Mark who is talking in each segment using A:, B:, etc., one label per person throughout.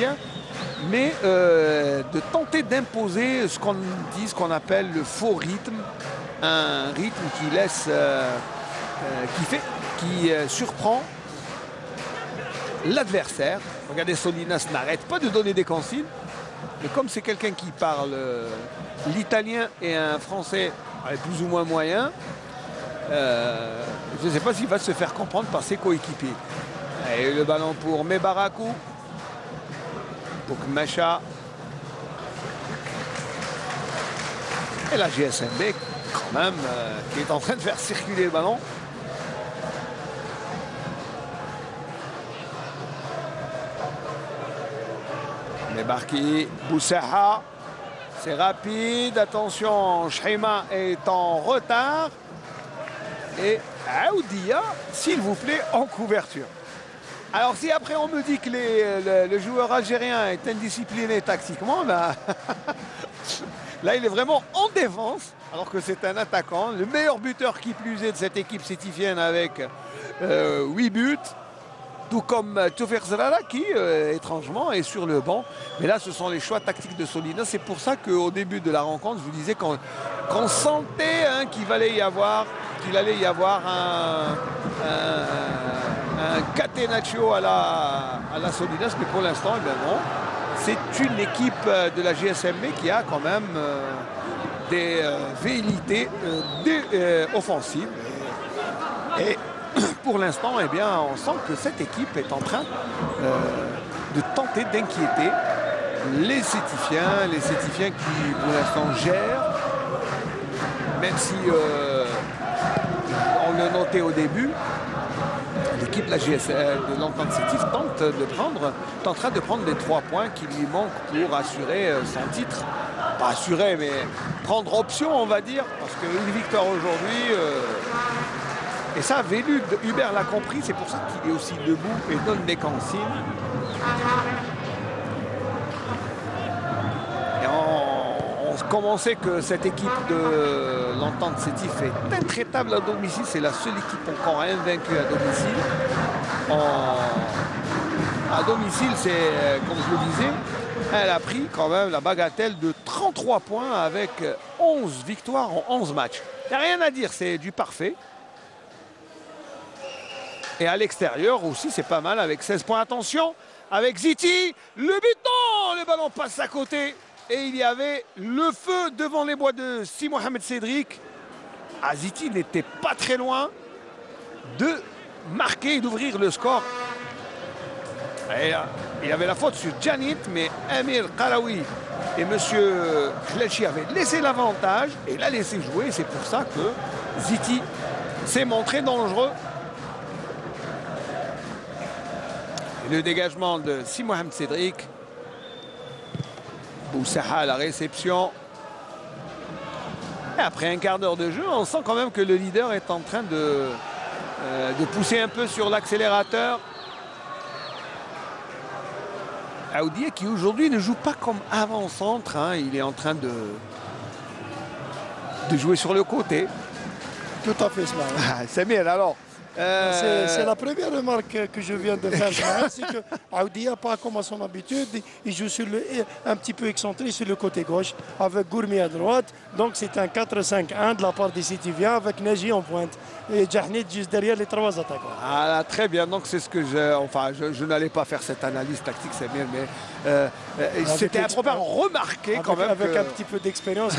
A: bien, mais de tenter d'imposer ce qu'on appelle le faux rythme, un rythme qui laisse, qui surprend l'adversaire. Regardez, Solinas n'arrête pas de donner des consignes, mais comme c'est quelqu'un qui parle l'italien et un français plus ou moins moyen, je ne sais pas s'il va se faire comprendre par ses coéquipiers. Et le ballon pour Mebarakou. Donc Macha. Et la GSMB, quand même, qui est en train de faire circuler le ballon. Mebarki, Boussaha. C'est rapide. Attention, Chema est en retard. Et Aoudia, s'il vous plaît, en couverture. Alors si après on me dit que le joueur algérien est indiscipliné tactiquement, ben là il est vraiment en défense, alors que c'est un attaquant. Le meilleur buteur qui plus est de cette équipe sétifienne avec 8 buts. Tout comme Tofir Zrala qui, étrangement, est sur le banc. Mais là, ce sont les choix tactiques de Solinas. C'est pour ça qu'au début de la rencontre, je vous disais qu'on sentait qu'il allait y avoir un catenaccio à la Solinas. Mais pour l'instant, eh bien non. C'est une équipe de la GSMB qui a quand même des velléités offensives. Et pour l'instant, eh bien, on sent que cette équipe est en train de tenter d'inquiéter les Sétifiens qui, pour l'instant, gèrent, même si on le notait au début, l'équipe de la de l'Entente Sétif tentera de prendre les 3 points qui lui manquent pour assurer son titre. Pas assurer, mais prendre option, on va dire, parce qu'une victoire aujourd'hui... Et ça, Vélud, Hubert l'a compris, c'est pour ça qu'il est aussi debout et donne des consignes. Et comme on sait que cette équipe de l'Entente Sétif est intraitable à domicile, c'est la seule équipe encore invaincue à domicile. À domicile, c'est, comme je le disais, elle a pris quand même la bagatelle de 33 points avec 11 victoires en 11 matchs. Il n'y a rien à dire, c'est du parfait. Et à l'extérieur aussi, c'est pas mal avec 16 points. Attention, avec Ziti, le but, non, le ballon passe à côté. Et il y avait le feu devant les bois de Si Mohamed Cédric. Ziti n'était pas très loin de marquer et d'ouvrir le score. Et, il y avait la faute sur Janit, mais Amir Karawi et M. Khlelchi avaient laissé l'avantage et l'a laissé jouer. C'est pour ça que Ziti s'est montré dangereux. Le dégagement de Si Mohamed Cédric. Boussaha à la réception. Et après un quart d'heure de jeu, on sent quand même que le leader est en train de pousser un peu sur l'accélérateur. Aoudia qui aujourd'hui ne joue pas comme avant-centre. Il est en train de jouer sur le côté.
B: Tout à fait, cela.
A: C'est bien alors.
B: C'est la première remarque que je viens de faire. C'est que Aoudia, pas comme à son habitude, il joue un petit peu excentré sur le côté gauche, avec Gourmi à droite. Donc c'est un 4-5-1 de la part des Sétifiens, avec Naji en pointe. Et Jahnid juste derrière les 3 attaquants.
A: Ah, très bien, donc c'est ce que je n'allais pas faire cette analyse tactique, c'est bien, mais c'était improbable, remarquer quand même.
B: Avec un petit peu d'expérience,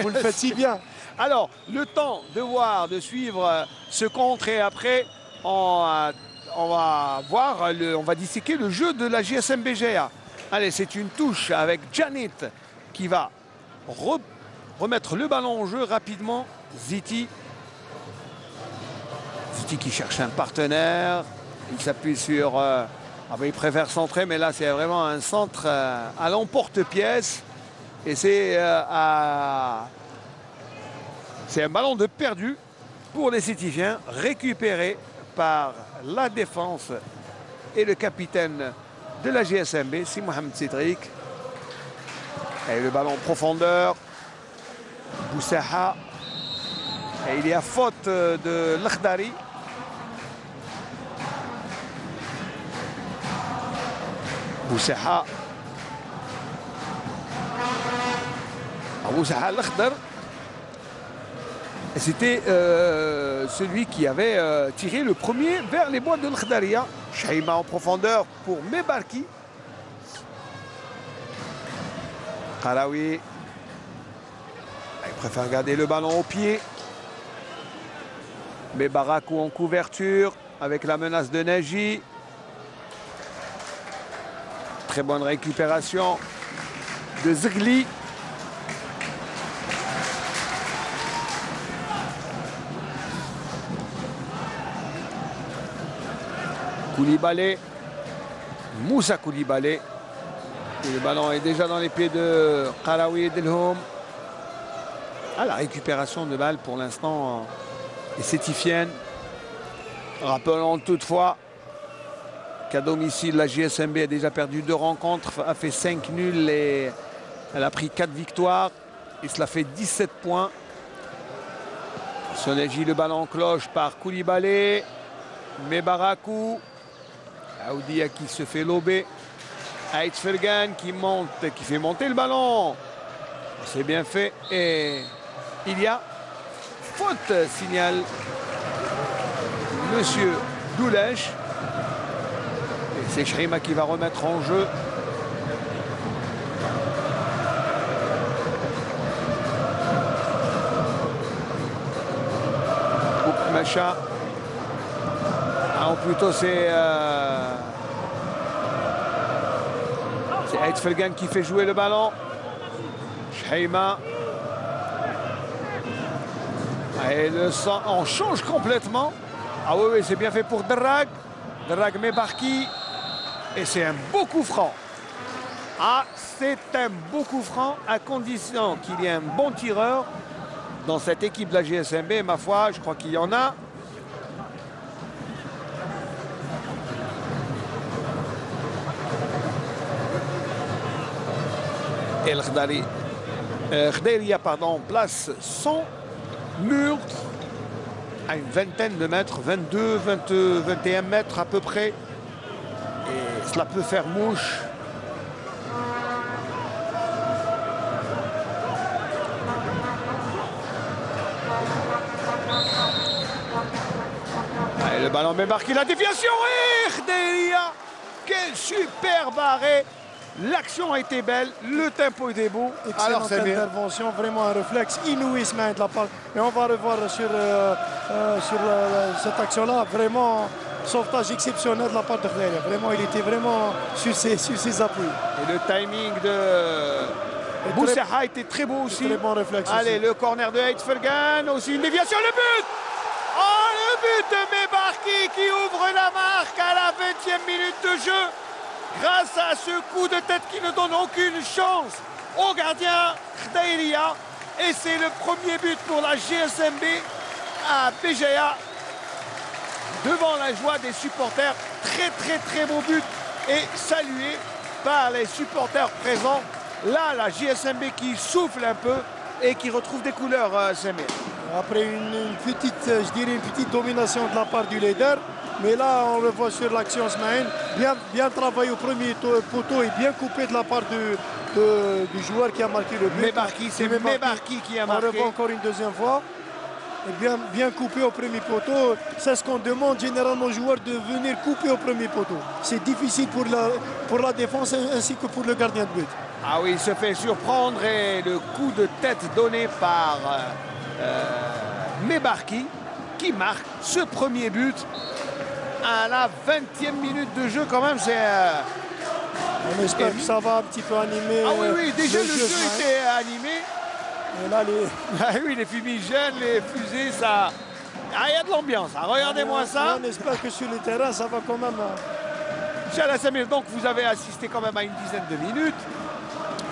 B: vous le faites si bien.
A: Alors, le temps de suivre ce contre et après, on va voir, on va disséquer le jeu de la GSM BGA. Allez, c'est une touche avec Janit qui va remettre le ballon en jeu rapidement. Ziti qui cherche un partenaire. Il s'appuie sur... il préfère centrer, mais là, c'est vraiment un centre à l'emporte-pièce. Et c'est un ballon de perdu pour les Sétifiens, récupéré par la défense et le capitaine de la GSMB, Si Mohamed Cédric. Et le ballon en profondeur. Boussaha. Et il y a faute de Lakhdari. Boussaha. Boussaha al-Akhdar. C'était celui qui avait tiré le premier vers les bois de l'Khdaria. Chahima en profondeur pour Mebarki. Qaraoui. Il préfère garder le ballon au pied. Mebarakou en couverture avec la menace de Neji. Très bonne récupération de Zgli. Koulibaly, Moussa Koulibaly. Et le ballon est déjà dans les pieds de Qaraoui Delhoum. Ah, la récupération de balle pour l'instant est sétifienne. Rappelons toutefois qu'à domicile, la JSMB a déjà perdu 2 rencontres, a fait 5 nuls et elle a pris 4 victoires. Et cela fait 17 points. Soneji, le ballon en cloche par Koulibaly. Mebarakou. Aoudia qui se fait lober. Aïtfergan qui monte, qui fait monter le ballon. C'est bien fait. Et il y a faute, signale Monsieur Doulèche. Et c'est Chahima qui va remettre en jeu. Macha. Ah, plutôt c'est Aïtfelgan qui fait jouer le ballon. Chahima. Et le sang, on change complètement. Ah oui, oui, c'est bien fait pour Drag. Drag Mebarki. Et c'est un beau coup franc. Ah, c'est un beau coup franc à condition qu'il y ait un bon tireur dans cette équipe de la GSMB. Ma foi, je crois qu'il y en a. Et le Khdaria, pardon, place son mur à une vingtaine de mètres, 22, 21 mètres à peu près. Et cela peut faire mouche. Allez, le ballon met marqué la déviation. Et Khdaria, quel super barré. L'action a été belle, le tempo était beau.
B: Excellente intervention, vraiment un réflexe inouï de la part. Et on va revoir sur cette action-là, vraiment sauvetage exceptionnel de la part de Khdaria. Vraiment, il était vraiment sur ses appuis.
A: Et le timing de Boussaha était très beau aussi.
B: Très bon réflexe.
A: Allez, aussi. Le corner de Aïtfelgan, aussi une déviation, le but. Oh, le but de Mebarki qui ouvre la marque à la 20e minute de jeu. Grâce à ce coup de tête qui ne donne aucune chance au gardien Khdaria. Et c'est le premier but pour la GSMB à Béjaïa. Devant la joie des supporters. Très beau but. Et salué par les supporters présents. Là, la GSMB qui souffle un peu et qui retrouve des couleurs, Samir.
B: Après une petite domination de la part du leader. Mais là, on le voit sur l'action, Smaïn, bien travaillé au premier poteau et bien coupé de la part du joueur qui a marqué le but.
A: C'est Mebarki qui a marqué.
B: On le voit encore une deuxième fois. Et bien coupé au premier poteau. C'est ce qu'on demande généralement aux joueurs de venir couper au premier poteau. C'est difficile pour la défense ainsi que pour le gardien de but.
A: Ah oui, il se fait surprendre et le coup de tête donné par Mebarki qui marque ce premier but. À la 20e minute de jeu, quand même, c'est...
B: On espère que ça va un petit peu animer.
A: Ah oui, déjà le jeu était animé.
B: Et là,
A: les fumigènes, les fusées, ça... Ah, il y a de l'ambiance, hein. Regardez-moi ça.
B: On espère que sur le terrain, ça va quand même...
A: Chala Samir, donc vous avez assisté quand même à une dizaine de minutes.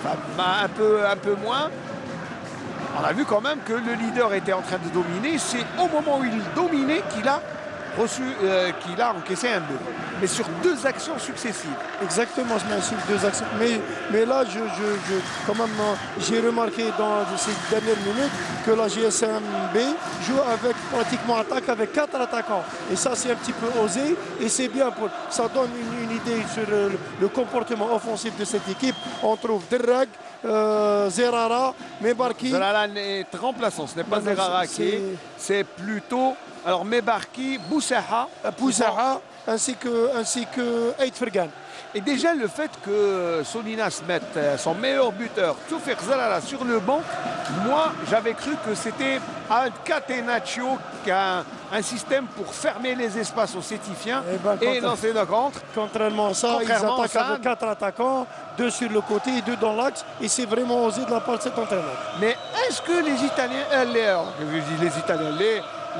A: Enfin, un peu moins. On a vu quand même que le leader était en train de dominer. C'est au moment où il dominait qu'il a reçu, qu'il a encaissé un but. Mais sur 2 actions successives.
B: Exactement, je m'insulte 2 actions. Mais là, quand même, j'ai remarqué dans ces dernières minutes que la GSMB joue avec pratiquement attaque avec 4 attaquants. Et ça, c'est un petit peu osé et c'est bien. Ça donne une idée sur le comportement offensif de cette équipe. On trouve Derrag, Zerara, Mebarki.
A: Zerara est remplaçant, ce n'est pas Zerara qui est. C'est plutôt, alors Mebarki, Boussaha,
B: ainsi que Ait Fergan.
A: Et déjà le fait que Solinas mette son meilleur buteur, Toufer Zerara, sur le banc, moi j'avais cru que c'était un catenaccio qui a un système pour fermer les espaces aux Sétifiens et lancer nos contre.
B: Contrairement à ça, ils attaquent avec 4 attaquants, 2 sur le côté et 2 dans l'axe. Et c'est vraiment osé de la part de cet entraîneur.
A: Mais est-ce que les Italiens,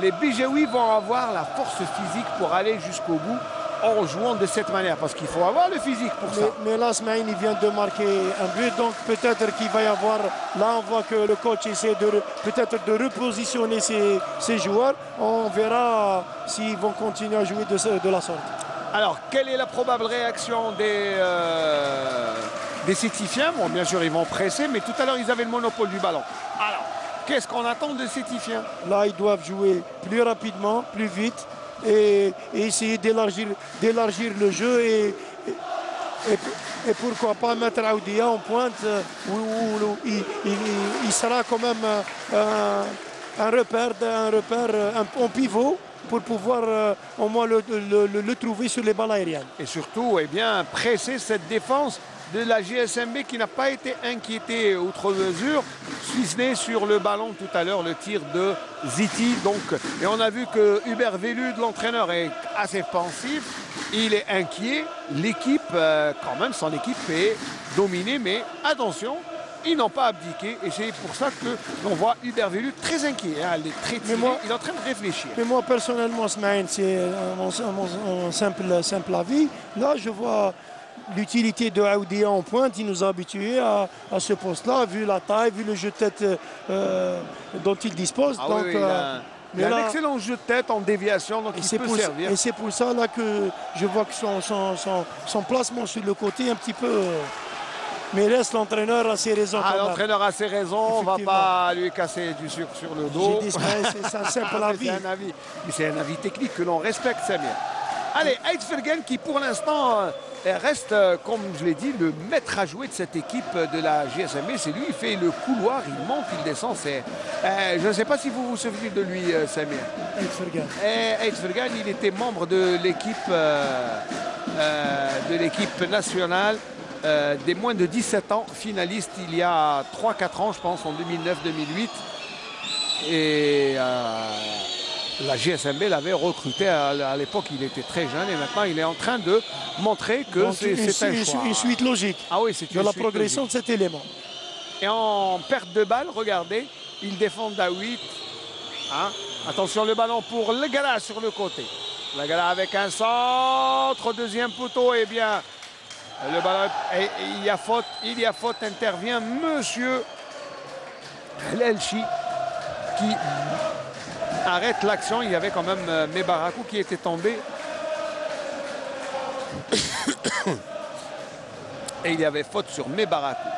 A: les Bijaouis vont avoir la force physique pour aller jusqu'au bout en jouant de cette manière? Parce qu'il faut avoir le physique pour ça.
B: Mais là, Smaïn, il vient de marquer un but. Donc peut-être qu'il va y avoir... Là, on voit que le coach essaie peut-être de repositionner ses joueurs. On verra s'ils vont continuer à jouer de la sorte.
A: Alors, quelle est la probable réaction des Sétifiens? Bon, bien sûr, ils vont presser, mais tout à l'heure, ils avaient le monopole du ballon. Alors, qu'est-ce qu'on attend des Sétifiens?
B: Là, ils doivent jouer plus rapidement, plus vite et essayer d'élargir le jeu et pourquoi pas mettre Aoudia en pointe où il sera quand même un repère en pivot pour pouvoir au moins le trouver sur les balles aériennes.
A: Et surtout, eh bien, presser cette défense de la GSMB qui n'a pas été inquiétée outre mesure, si ce n'est sur le ballon tout à l'heure, le tir de Ziti. Donc, et on a vu que Hubert Velud, l'entraîneur, est assez pensif, il est inquiet. L'équipe, quand même, son équipe est dominée, mais attention, ils n'ont pas abdiqué et c'est pour ça que l'on voit Hubert Velud très inquiet. Hein, il est très tiré, il est en train de réfléchir.
B: Mais moi, personnellement, Smaïn, c'est mon simple avis. Là, je vois l'utilité de Aoudia en pointe. Il nous a habitués à ce poste-là, vu la taille, vu le jeu de tête dont il dispose.
A: Ah
B: donc,
A: oui, il a un excellent jeu de tête en déviation, donc il peut servir.
B: Et c'est pour ça là, que je vois que son placement sur le côté est un petit peu... Mais reste, l'entraîneur a ses raisons.
A: L'entraîneur a ses raisons, on ne va pas lui casser du sucre sur le dos.
B: C'est un simple avis.
A: C'est un avis technique que l'on respecte, Samir. Allez, Ait Fergan qui pour l'instant reste, comme je l'ai dit, le maître à jouer de cette équipe de la GSMB. C'est lui, il fait le couloir, il monte, il descend. Je ne sais pas si vous vous souvenez de lui, Samir. Ait Fergan, il était membre de l'équipe nationale des moins de 17 ans, finaliste il y a 3-4 ans, je pense, en 2009-2008. Et la GSMB l'avait recruté à l'époque, il était très jeune et maintenant il est en train de montrer que c'est un choix.
B: Une suite logique de la progression de cet élément.
A: Et en perte de balle, regardez, il défend à 8. Hein? Attention, le ballon pour Le Gala sur le côté. Le Gala avec un centre, deuxième poteau, et bien le ballon, il y a faute, intervient Monsieur Lelchi qui arrête l'action. Il y avait quand même Mebarakou qui était tombé. Et il y avait faute sur Mebarakou.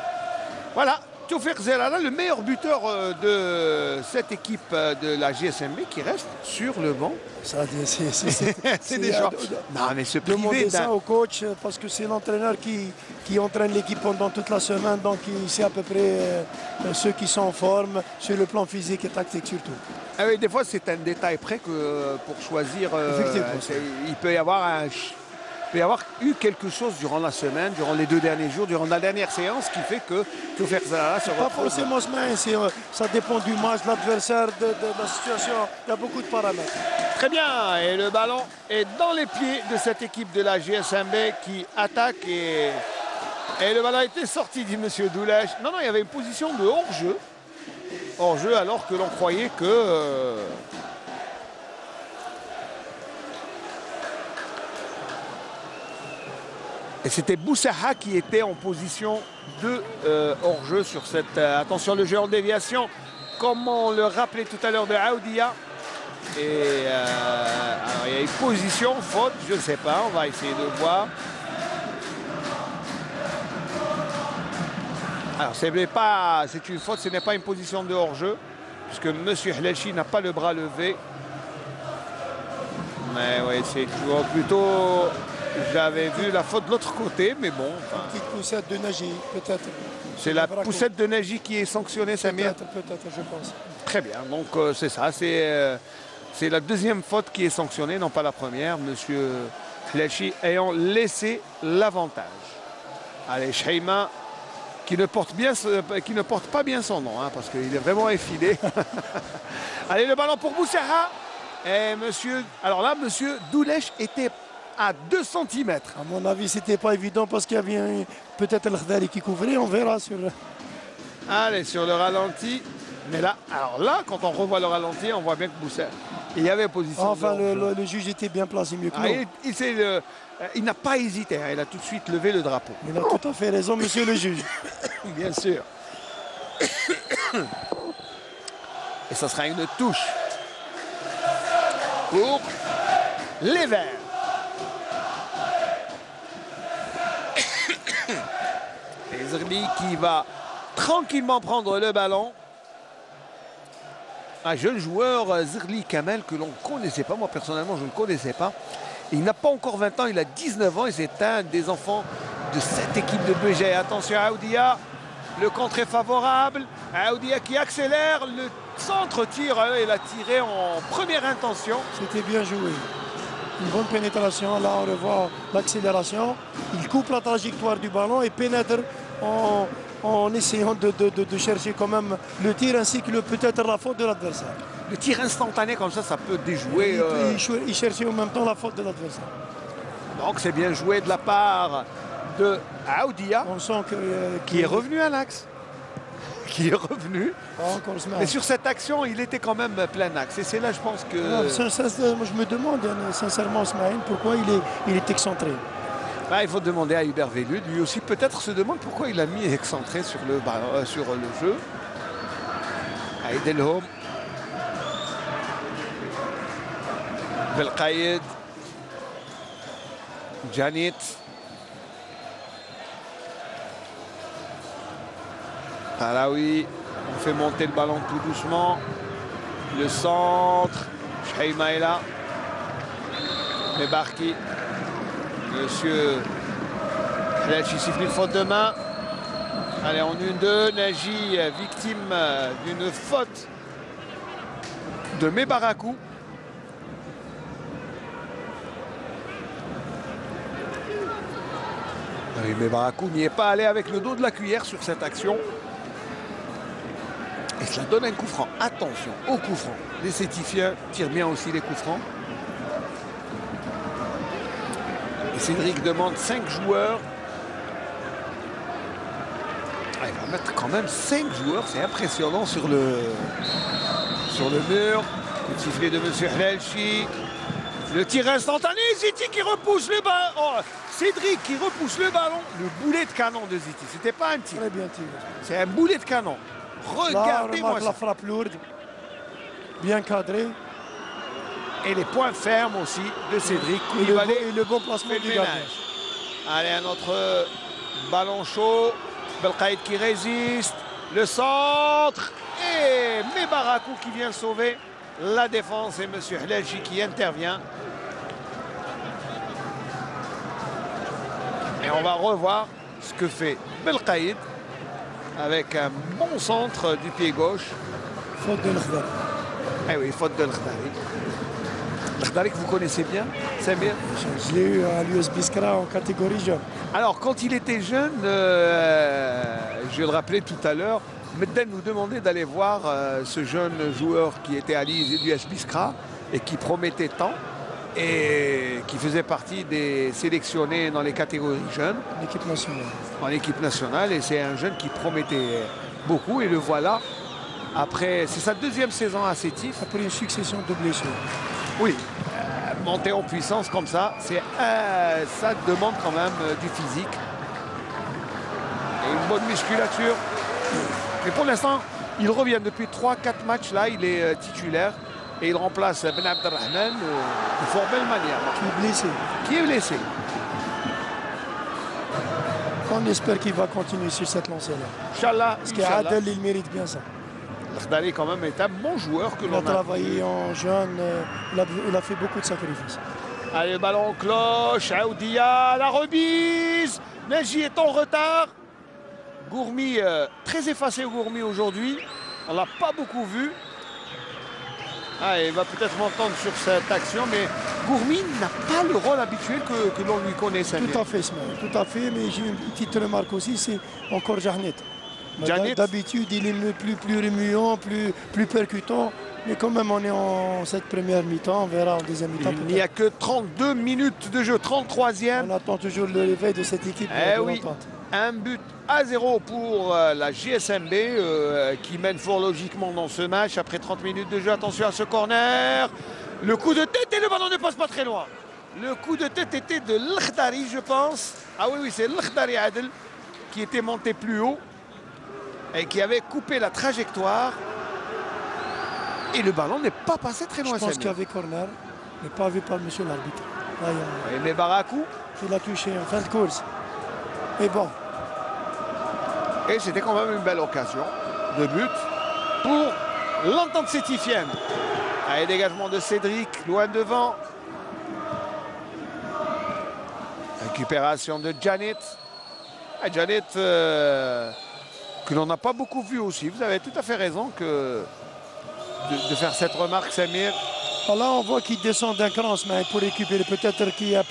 A: Voilà, Toufer Zerara, le meilleur buteur de cette équipe de la GSMB qui reste sur le banc. C'est déjà... Non, mais se
B: demander ça au coach parce que c'est l'entraîneur qui entraîne l'équipe pendant toute la semaine, donc il sait à peu près ceux qui sont en forme sur le plan physique et tactique surtout.
A: Ah oui, des fois c'est un détail près que pour choisir, il peut y avoir eu quelque chose durant la semaine, durant les 2 derniers jours, durant la dernière séance qui fait que Toufer Zerara se retrouve.
B: Pas forcément ça dépend du match, de l'adversaire, de la situation. Il y a beaucoup de paramètres.
A: Très bien, et le ballon est dans les pieds de cette équipe de la GSMB qui attaque et le ballon a été sorti, dit M. Doulech. Non, il y avait une position de hors-jeu. Hors-jeu alors que l'on croyait que... Et c'était Boussaha qui était en position de hors-jeu sur cette... attention, le jeu en déviation, comme on le rappelait tout à l'heure de Aoudia. Et alors il y a une position, faute, je ne sais pas, on va essayer de voir. Alors c'est une faute, ce n'est pas une position de hors-jeu, puisque M. Hlelchi n'a pas le bras levé. Mais oui, c'est toujours plutôt... J'avais vu la faute de l'autre côté, mais bon. Enfin,
B: Petite poussette de Nagy, peut-être.
A: c'est la poussette de Nagy qui est sanctionnée, Samir.
B: Peut-être, je pense.
A: Très bien, donc c'est ça, c'est la deuxième faute qui est sanctionnée, non pas la première, Monsieur Hlelchi ayant laissé l'avantage. Allez, Chreima, qui ne porte pas bien son nom, hein, parce qu'il est vraiment effilé. Allez, le ballon pour Boussakha. Et alors là, Monsieur Doulech était à 2 cm.
B: À mon avis, c'était pas évident parce qu'il y avait peut-être le Khdari qui couvrait, on verra sur...
A: Allez, sur le ralenti. Mais là, alors là, quand on revoit le ralenti, on voit bien que Boussakha, il y avait position.
B: Enfin, le juge était bien placé, mieux que nous.
A: Il n'a pas hésité, hein, il a tout de suite levé le drapeau.
B: Il a tout à fait raison, monsieur le juge.
A: Bien sûr. Et ça sera une touche pour les Verts. Et Zerbi qui va tranquillement prendre le ballon. Un jeune joueur, Zerli Kamel, que l'on ne connaissait pas. Moi, personnellement, je ne connaissais pas. Il n'a pas encore 20 ans, il a 19 ans et c'est un des enfants de cette équipe de Béjaïa. Attention à Aoudia, le contre est favorable. Aoudia qui accélère, le centre tire, il a tiré en première intention.
B: C'était bien joué. Une bonne pénétration, là on revoit l'accélération. Il coupe la trajectoire du ballon et pénètre en essayant de chercher quand même le tir ainsi que peut-être la faute de l'adversaire.
A: Le tir instantané comme ça peut déjouer.
B: Il cherchait en même temps la faute de l'adversaire.
A: Donc c'est bien joué de la part de Aoudia.
B: On sent
A: qui est revenu à l'axe. Qui est revenu.
B: Encore
A: mais sur cette action, il était quand même plein axe. Et c'est là, je pense que...
B: moi, je me demande sincèrement, Smaïn, pourquoi il est excentré.
A: Il faut demander à Hubert Velud. Lui aussi, peut-être se demande pourquoi il a mis excentré sur le jeu. Aïdelhoum. Belkaïd. Janit. Talawi. On fait monter le ballon tout doucement. Le centre. Chreima est là. Mebarki. Monsieur Hlelchi siffle une faute de main. Allez, en 1-2. Nagy, victime d'une faute de Mebarakou. Oui, Mebarakou n'y est pas allé avec le dos de la cuillère sur cette action. Et cela donne un coup franc. Attention au coup franc. Les Sétifiens tirent bien aussi les coups francs. Et Cédric demande 5 joueurs. Il va mettre quand même 5 joueurs. C'est impressionnant sur le mur. Coup de sifflet de M. Hlelchi. Le tir instantané. Ziti qui repousse le ballon. Oh, Cédric qui repousse le ballon. Le boulet de canon de Ziti. C'était pas un tir.
B: Très bien tiré.
A: C'est un boulet de canon. Regardez-moi ça.
B: La frappe lourde. Bien cadrée.
A: Et les points fermes aussi de Cédric.
B: Et le bon placement du gardien.
A: Allez, un autre ballon chaud. Belkaïd qui résiste. Le centre. Et Mebarakou qui vient sauver la défense. Et M. Hlelchi qui intervient. Et on va revoir ce que fait Belkaïd avec un bon centre du pied gauche.
B: Faute de l'Khdari.
A: Eh oui, faute de l'Khdari. L'Khdari que vous connaissez bien, Samir?
B: Je l'ai eu à l'USB Skra en catégorie jeune.
A: Alors, quand il était jeune, je le rappelais tout à l'heure, Medden nous demandait d'aller voir ce jeune joueur qui était à l'USB Skra et qui promettait tant et qui faisait partie des sélectionnés dans les catégories jeunes.
B: L'équipe nationale.
A: En équipe nationale, et c'est un jeune qui promettait beaucoup, et le voilà. Après, c'est sa deuxième saison à Sétif.
B: Après une succession de blessures.
A: Oui, monter en puissance comme ça, ça demande quand même du physique. Et une bonne musculature. Mais pour l'instant, il revient depuis 3-4 matchs là, il est titulaire. Et il remplace Ben Abdelrahman de fort belle manière.
B: Qui est blessé.
A: Qui est blessé.
B: On espère qu'il va continuer sur cette lancée-là.
A: Inch'Allah.
B: Parce qu'Adel, il mérite bien ça.
A: L'Akhdari, quand même, est un bon joueur que
B: Il a
A: l'on a.
B: travaillé en jeune, il a fait beaucoup de sacrifices.
A: Allez, le ballon en cloche. Aoudia, la remise. Neji est en retard. Gourmi, très effacé Gourmi aujourd'hui. On l'a pas beaucoup vu. Ah, il va peut-être m'entendre sur cette action, mais Gourmi n'a pas le rôle habituel que l'on lui connaît.
B: Tout à fait, Ismaël, tout à fait. Mais j'ai une petite remarque aussi, c'est encore Jarnet. D'habitude, il est plus remuant, plus percutant. Mais quand même, on est en cette première mi-temps, on verra en deuxième mi-temps.
A: Il n'y a que 32 minutes de jeu, 33e.
B: On attend toujours le réveil de cette équipe.
A: Oui, un but à 0 pour la JSMB qui mène fort logiquement dans ce match après 30 minutes de jeu. Attention à ce corner. Le coup de tête et le ballon ne passe pas très loin. Le coup de tête était de l'Akhdari, je pense. Ah oui, c'est l'Akhdari Adel qui était monté plus haut et qui avait coupé la trajectoire. Et le ballon n'est pas passé très loin.
B: Je pense qu'il y avait corner, mais pas vu par monsieur l'arbitre.
A: Mais Barakou,
B: il a touché en fin de course. Et bon.
A: Et c'était quand même une belle occasion de but pour l'entente sétifienne. Allez, dégagement de Cédric, loin devant. Récupération de Janet. Janet, que l'on n'a pas beaucoup vu aussi. Vous avez tout à fait raison de faire cette remarque, Samir.
B: Là, on voit qu'il descend d'un cran pour récupérer. Peut-être qu'il y a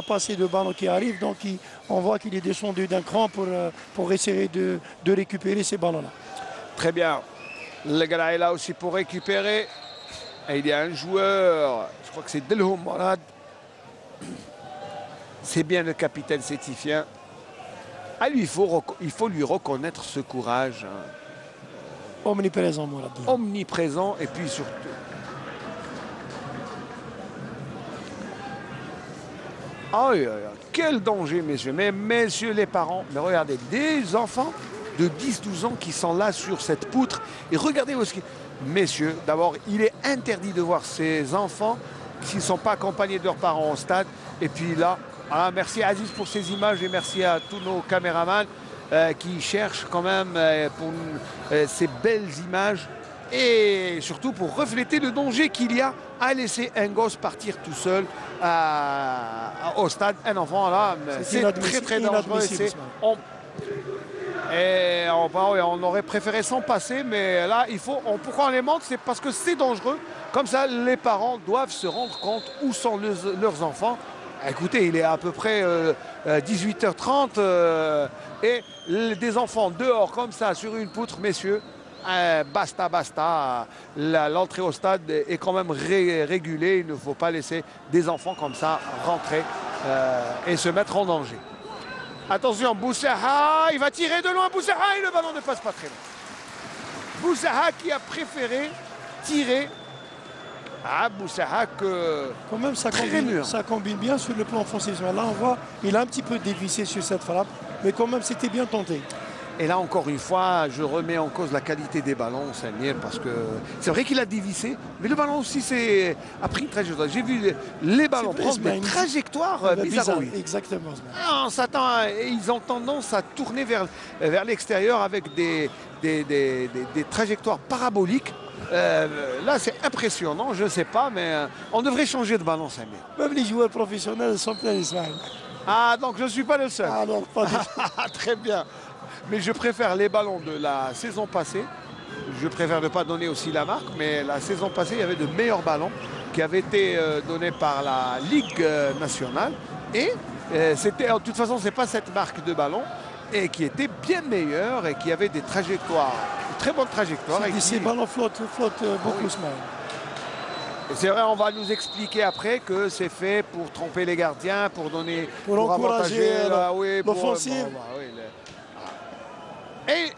B: pas assez de ballons qui arrivent. Donc, on voit qu'il est descendu d'un cran pour essayer de récupérer ces ballons-là.
A: Très bien. Le gars est là aussi pour récupérer. Et il y a un joueur, je crois que c'est Delhoum Morad. C'est bien le capitaine sétifien. Ah, lui, il faut lui reconnaître ce courage.
B: Omniprésent, Morad.
A: Omniprésent et puis surtout. Oh, quel danger, messieurs. Mais messieurs les parents, mais regardez, des enfants de 10-12 ans qui sont là sur cette poutre. Et regardez où est-ce qu'il... Messieurs, d'abord, il est interdit de voir ces enfants s'ils ne sont pas accompagnés de leurs parents au stade. Et puis là, merci Aziz pour ces images et merci à tous nos caméramans qui cherchent quand même pour ces belles images. Et surtout pour refléter le danger qu'il y a à laisser un gosse partir tout seul au stade. Un enfant là, c'est très très dangereux. Et on aurait préféré s'en passer, mais là, pourquoi on les montre? C'est parce que c'est dangereux. Comme ça, les parents doivent se rendre compte où sont leurs enfants. Écoutez, il est à peu près 18h30 et des enfants dehors comme ça sur une poutre, messieurs. Basta. L'entrée au stade est quand même régulée. Il ne faut pas laisser des enfants comme ça rentrer et se mettre en danger. Attention, Boussaha, il va tirer de loin, Boussaha, et le ballon ne passe pas très loin. Boussaha qui a préféré tirer à Boussaha que...
B: Quand même, ça combine bien sur le plan offensif. Là, on voit, il a un petit peu dévissé sur cette frappe, mais quand même, c'était bien tenté.
A: Et là, encore une fois, je remets en cause la qualité des ballons, Samir, parce que c'est vrai qu'il a dévissé, mais le ballon aussi a pris une trajectoire. J'ai vu les ballons prendre des trajectoires bizarres.
B: Exactement.
A: On s'attend ils ont tendance à tourner vers l'extérieur avec des trajectoires paraboliques. Là, c'est impressionnant, je ne sais pas, mais on devrait changer de ballon, Samir.
B: Même les joueurs professionnels sont pleins d'Israël.
A: Ah, donc je ne suis pas le seul.
B: Ah non, pas du tout.
A: Très bien. Mais je préfère les ballons de la saison passée. Je préfère ne pas donner aussi la marque, mais la saison passée, il y avait de meilleurs ballons qui avaient été donnés par la Ligue nationale. Et de toute façon, ce n'est pas cette marque de ballon, et qui était bien meilleure et qui avait des trajectoires, de très bonnes trajectoires.
B: Ces ballons flottent beaucoup, ce match.
A: C'est vrai, on va nous expliquer après que c'est fait pour tromper les gardiens, pour
B: encourager l'offensive.
A: Et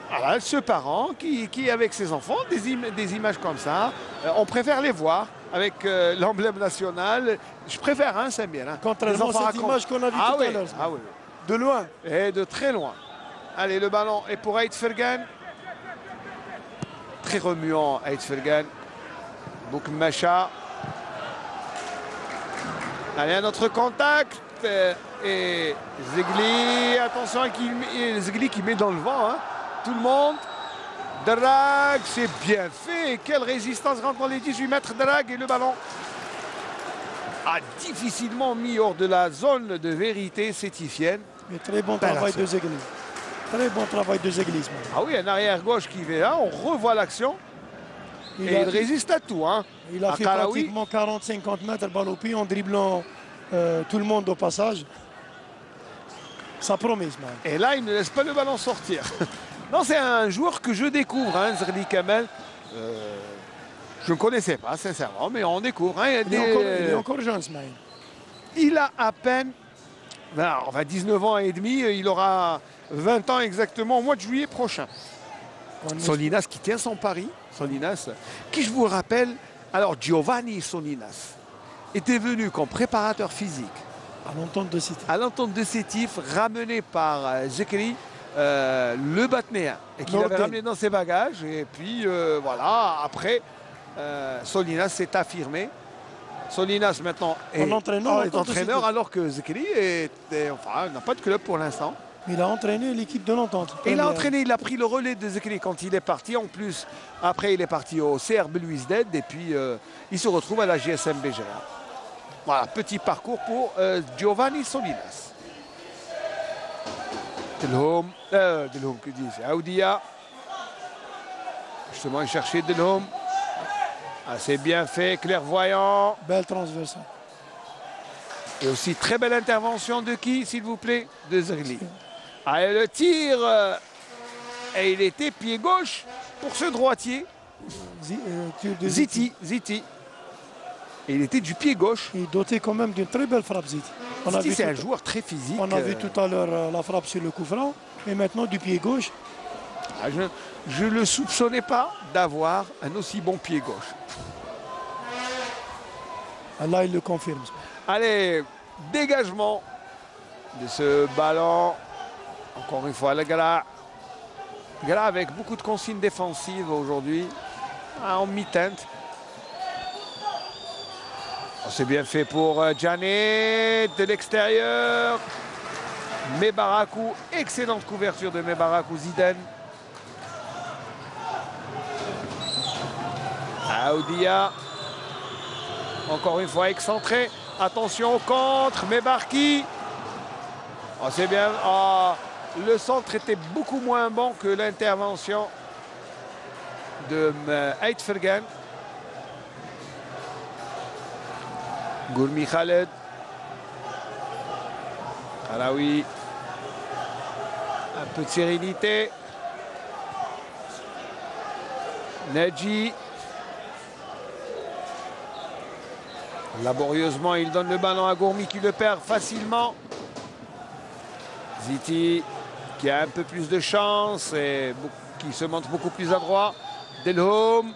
A: voilà, ce parent qui avec ses enfants, des images comme ça, on préfère les voir avec l'emblème national. Je préfère, hein, c'est bien. Hein.
B: Contrairement à cette image qu'on a vue tout à l'heure.
A: Ah oui.
B: De loin.
A: Et de très loin. Allez, le ballon est pour Aït Fergan. Très remuant, Aït Fergan. Boukmacha. Allez, un autre contact. Et Zegli, attention, Zegli qui met dans le vent, hein, tout le monde. Drag, c'est bien fait. Quelle résistance rentre dans les 18 mètres. Drag et le ballon a difficilement mis hors de la zone de vérité Sétifienne.
B: Mais très bon travail de Zegli. Très bon travail de Zegli.
A: Ah oui, un arrière gauche qui va là. On revoit l'action. Et il résiste à tout. Hein.
B: Il a fait pratiquement 40-50 mètres balle au pied en dribblant tout le monde au passage. Ça promet, man.
A: Et là, il ne laisse pas le ballon sortir. Non, c'est un joueur que je découvre, hein, Zerli Kamel. Je ne connaissais pas, sincèrement, mais on découvre. Hein,
B: il est encore jeune, Smaïl.
A: Il a à peine 19 ans et demi. Il aura 20 ans exactement au mois de juillet prochain. Solinas qui tient son pari. Solinas, qui je vous rappelle, alors Giovanni Solinas était venu comme préparateur physique
B: à l'entente de Sétif.
A: À l'entente de Sétif, ramené par Zekri, le Batnéen, et qu'il avait ramené dans ses bagages. Et puis voilà, après, Solinas s'est affirmé. Solinas maintenant est entraîneur alors que Zekri n'a pas de club pour l'instant.
B: Il a entraîné l'équipe de l'entente.
A: Il a pris le relais de Zekri quand il est parti. En plus, après, il est parti au CRB Louis-Ded et puis il se retrouve à la GSM BGA. Voilà, petit parcours pour Giovanni Solinas. Delhomme, que dis-je, Aoudia. Justement, il cherchait Delhomme. Assez bien fait, clairvoyant.
B: Belle transversale.
A: Et aussi très belle intervention de qui, s'il vous plaît? De Zerli. Allez, le tir. Et il était pied gauche pour ce droitier. Ziti. Et il était du pied gauche.
B: Il est doté quand même d'une très belle frappe, Ziti.
A: Ziti, c'est un joueur très physique.
B: On a vu tout à l'heure la frappe sur le coup franc. Et maintenant du pied gauche.
A: Ah, je ne le soupçonnais pas d'avoir un aussi bon pied gauche.
B: Là, il le confirme.
A: Allez, dégagement de ce ballon. Encore une fois, le Gala. Gala avec beaucoup de consignes défensives aujourd'hui. En mi-teinte. C'est bien fait pour Djané de l'extérieur. Mebarakou, excellente couverture de Mebarakou Zidane. Aoudia. Encore une fois excentré. Attention au contre. Mebarki. Oh, c'est bien. Oh, le centre était beaucoup moins bon que l'intervention de Eidfergan. Gourmi Khaled. Khalaoui. Un peu de sérénité. Nedji. Laborieusement, il donne le ballon à Gourmi qui le perd facilement. Ziti qui a un peu plus de chance et qui se montre beaucoup plus adroit. Delhomme.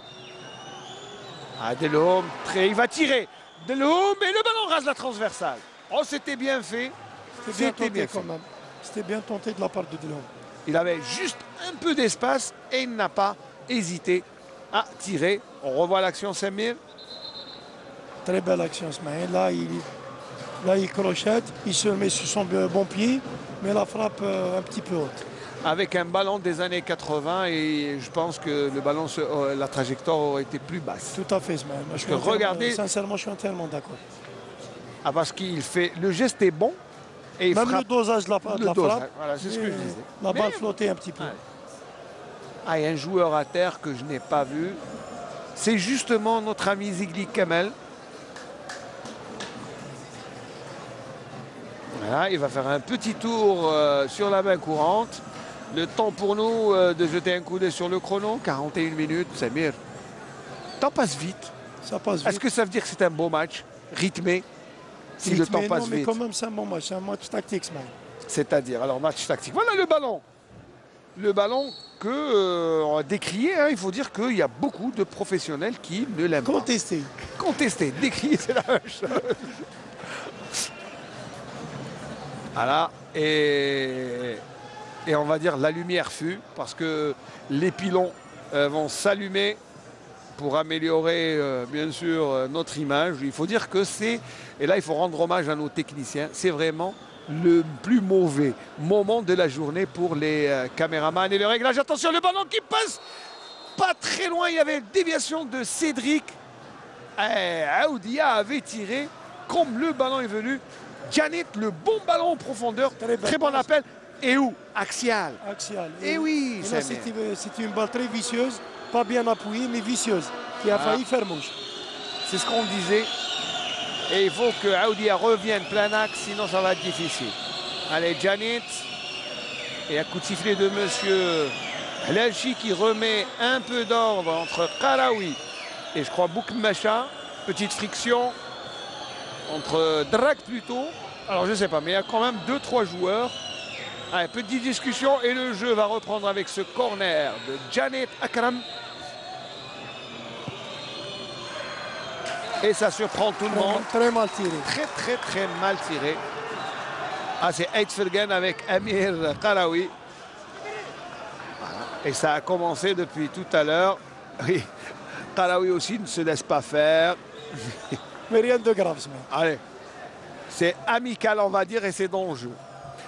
A: Ah, Delhomme, il va tirer. Delhomme et le ballon rase la transversale. Oh, c'était bien fait.
B: C'était bien quand même. C'était bien tenté de la part de Delhomme.
A: Il avait juste un peu d'espace et il n'a pas hésité à tirer. On revoit l'action, Samir.
B: Très belle action, Smaïl. Là, il crochette, il se met sur son bon pied, mais la frappe un petit peu haute.
A: Avec un ballon des années 80 et je pense que le ballon, la trajectoire aurait été plus basse.
B: Tout à fait, Smaïl.
A: Regardez,
B: sincèrement, je suis entièrement d'accord.
A: Ah, parce qu'il fait, le geste est bon. Et il
B: même
A: frappe,
B: le dosage de la frappe,
A: voilà, c'est ce que je disais.
B: La balle flottait un petit peu.
A: Ah, il y a un joueur à terre que je n'ai pas vu. C'est justement notre ami Zigli Kamel. Voilà, il va faire un petit tour sur la main courante. Le temps pour nous de jeter un coup d'œil sur le chrono. 41 minutes, Samir. Le temps passe vite.
B: Ça passe vite.
A: Est-ce que ça veut dire que c'est un beau match, rythmé, si le temps passe vite?
B: Mais quand même, c'est un bon match. C'est un match tactique, ce match.
A: C'est-à-dire, alors match tactique. Voilà le ballon. Le ballon que on a décrié. Hein, il faut dire qu'il y a beaucoup de professionnels qui ne l'aiment pas. Contesté. Décrié, c'est la même chose. Voilà, et on va dire la lumière fut, parce que les pylônes vont s'allumer pour améliorer, bien sûr, notre image. Il faut dire que c'est, et là il faut rendre hommage à nos techniciens, c'est vraiment le plus mauvais moment de la journée pour les caméramans et le réglage. Attention, le ballon qui passe pas très loin, il y avait une déviation de Cédric. Aoudia avait tiré comme le ballon est venu. Janet, le bon ballon en profondeur, très bon appel. Et où? Axial.
B: Axial.
A: Et oui,
B: c'était une balle très vicieuse, pas bien appuyée, mais vicieuse, qui a failli faire mouche.
A: C'est ce qu'on disait. Et il faut que Aoudia revienne plein axe, sinon ça va être difficile. Allez, Janet. Et un coup de sifflet de monsieur Hlelchi qui remet un peu d'ordre entre Karawi et je crois Boukmacha. Petite friction entre Drag plutôt. Alors je ne sais pas, mais il y a quand même 2-3 joueurs. Allez, petite discussion et le jeu va reprendre avec ce corner de Janet Akram. Et ça surprend tout le monde.
B: Très mal tiré.
A: Très mal tiré. Ah, c'est Eidfergen avec Amir Karawi. Voilà. Et ça a commencé depuis tout à l'heure. Oui, Karawi aussi ne se laisse pas faire.
B: Mais rien de grave,
A: allez, c'est amical, on va dire, et c'est dangereux.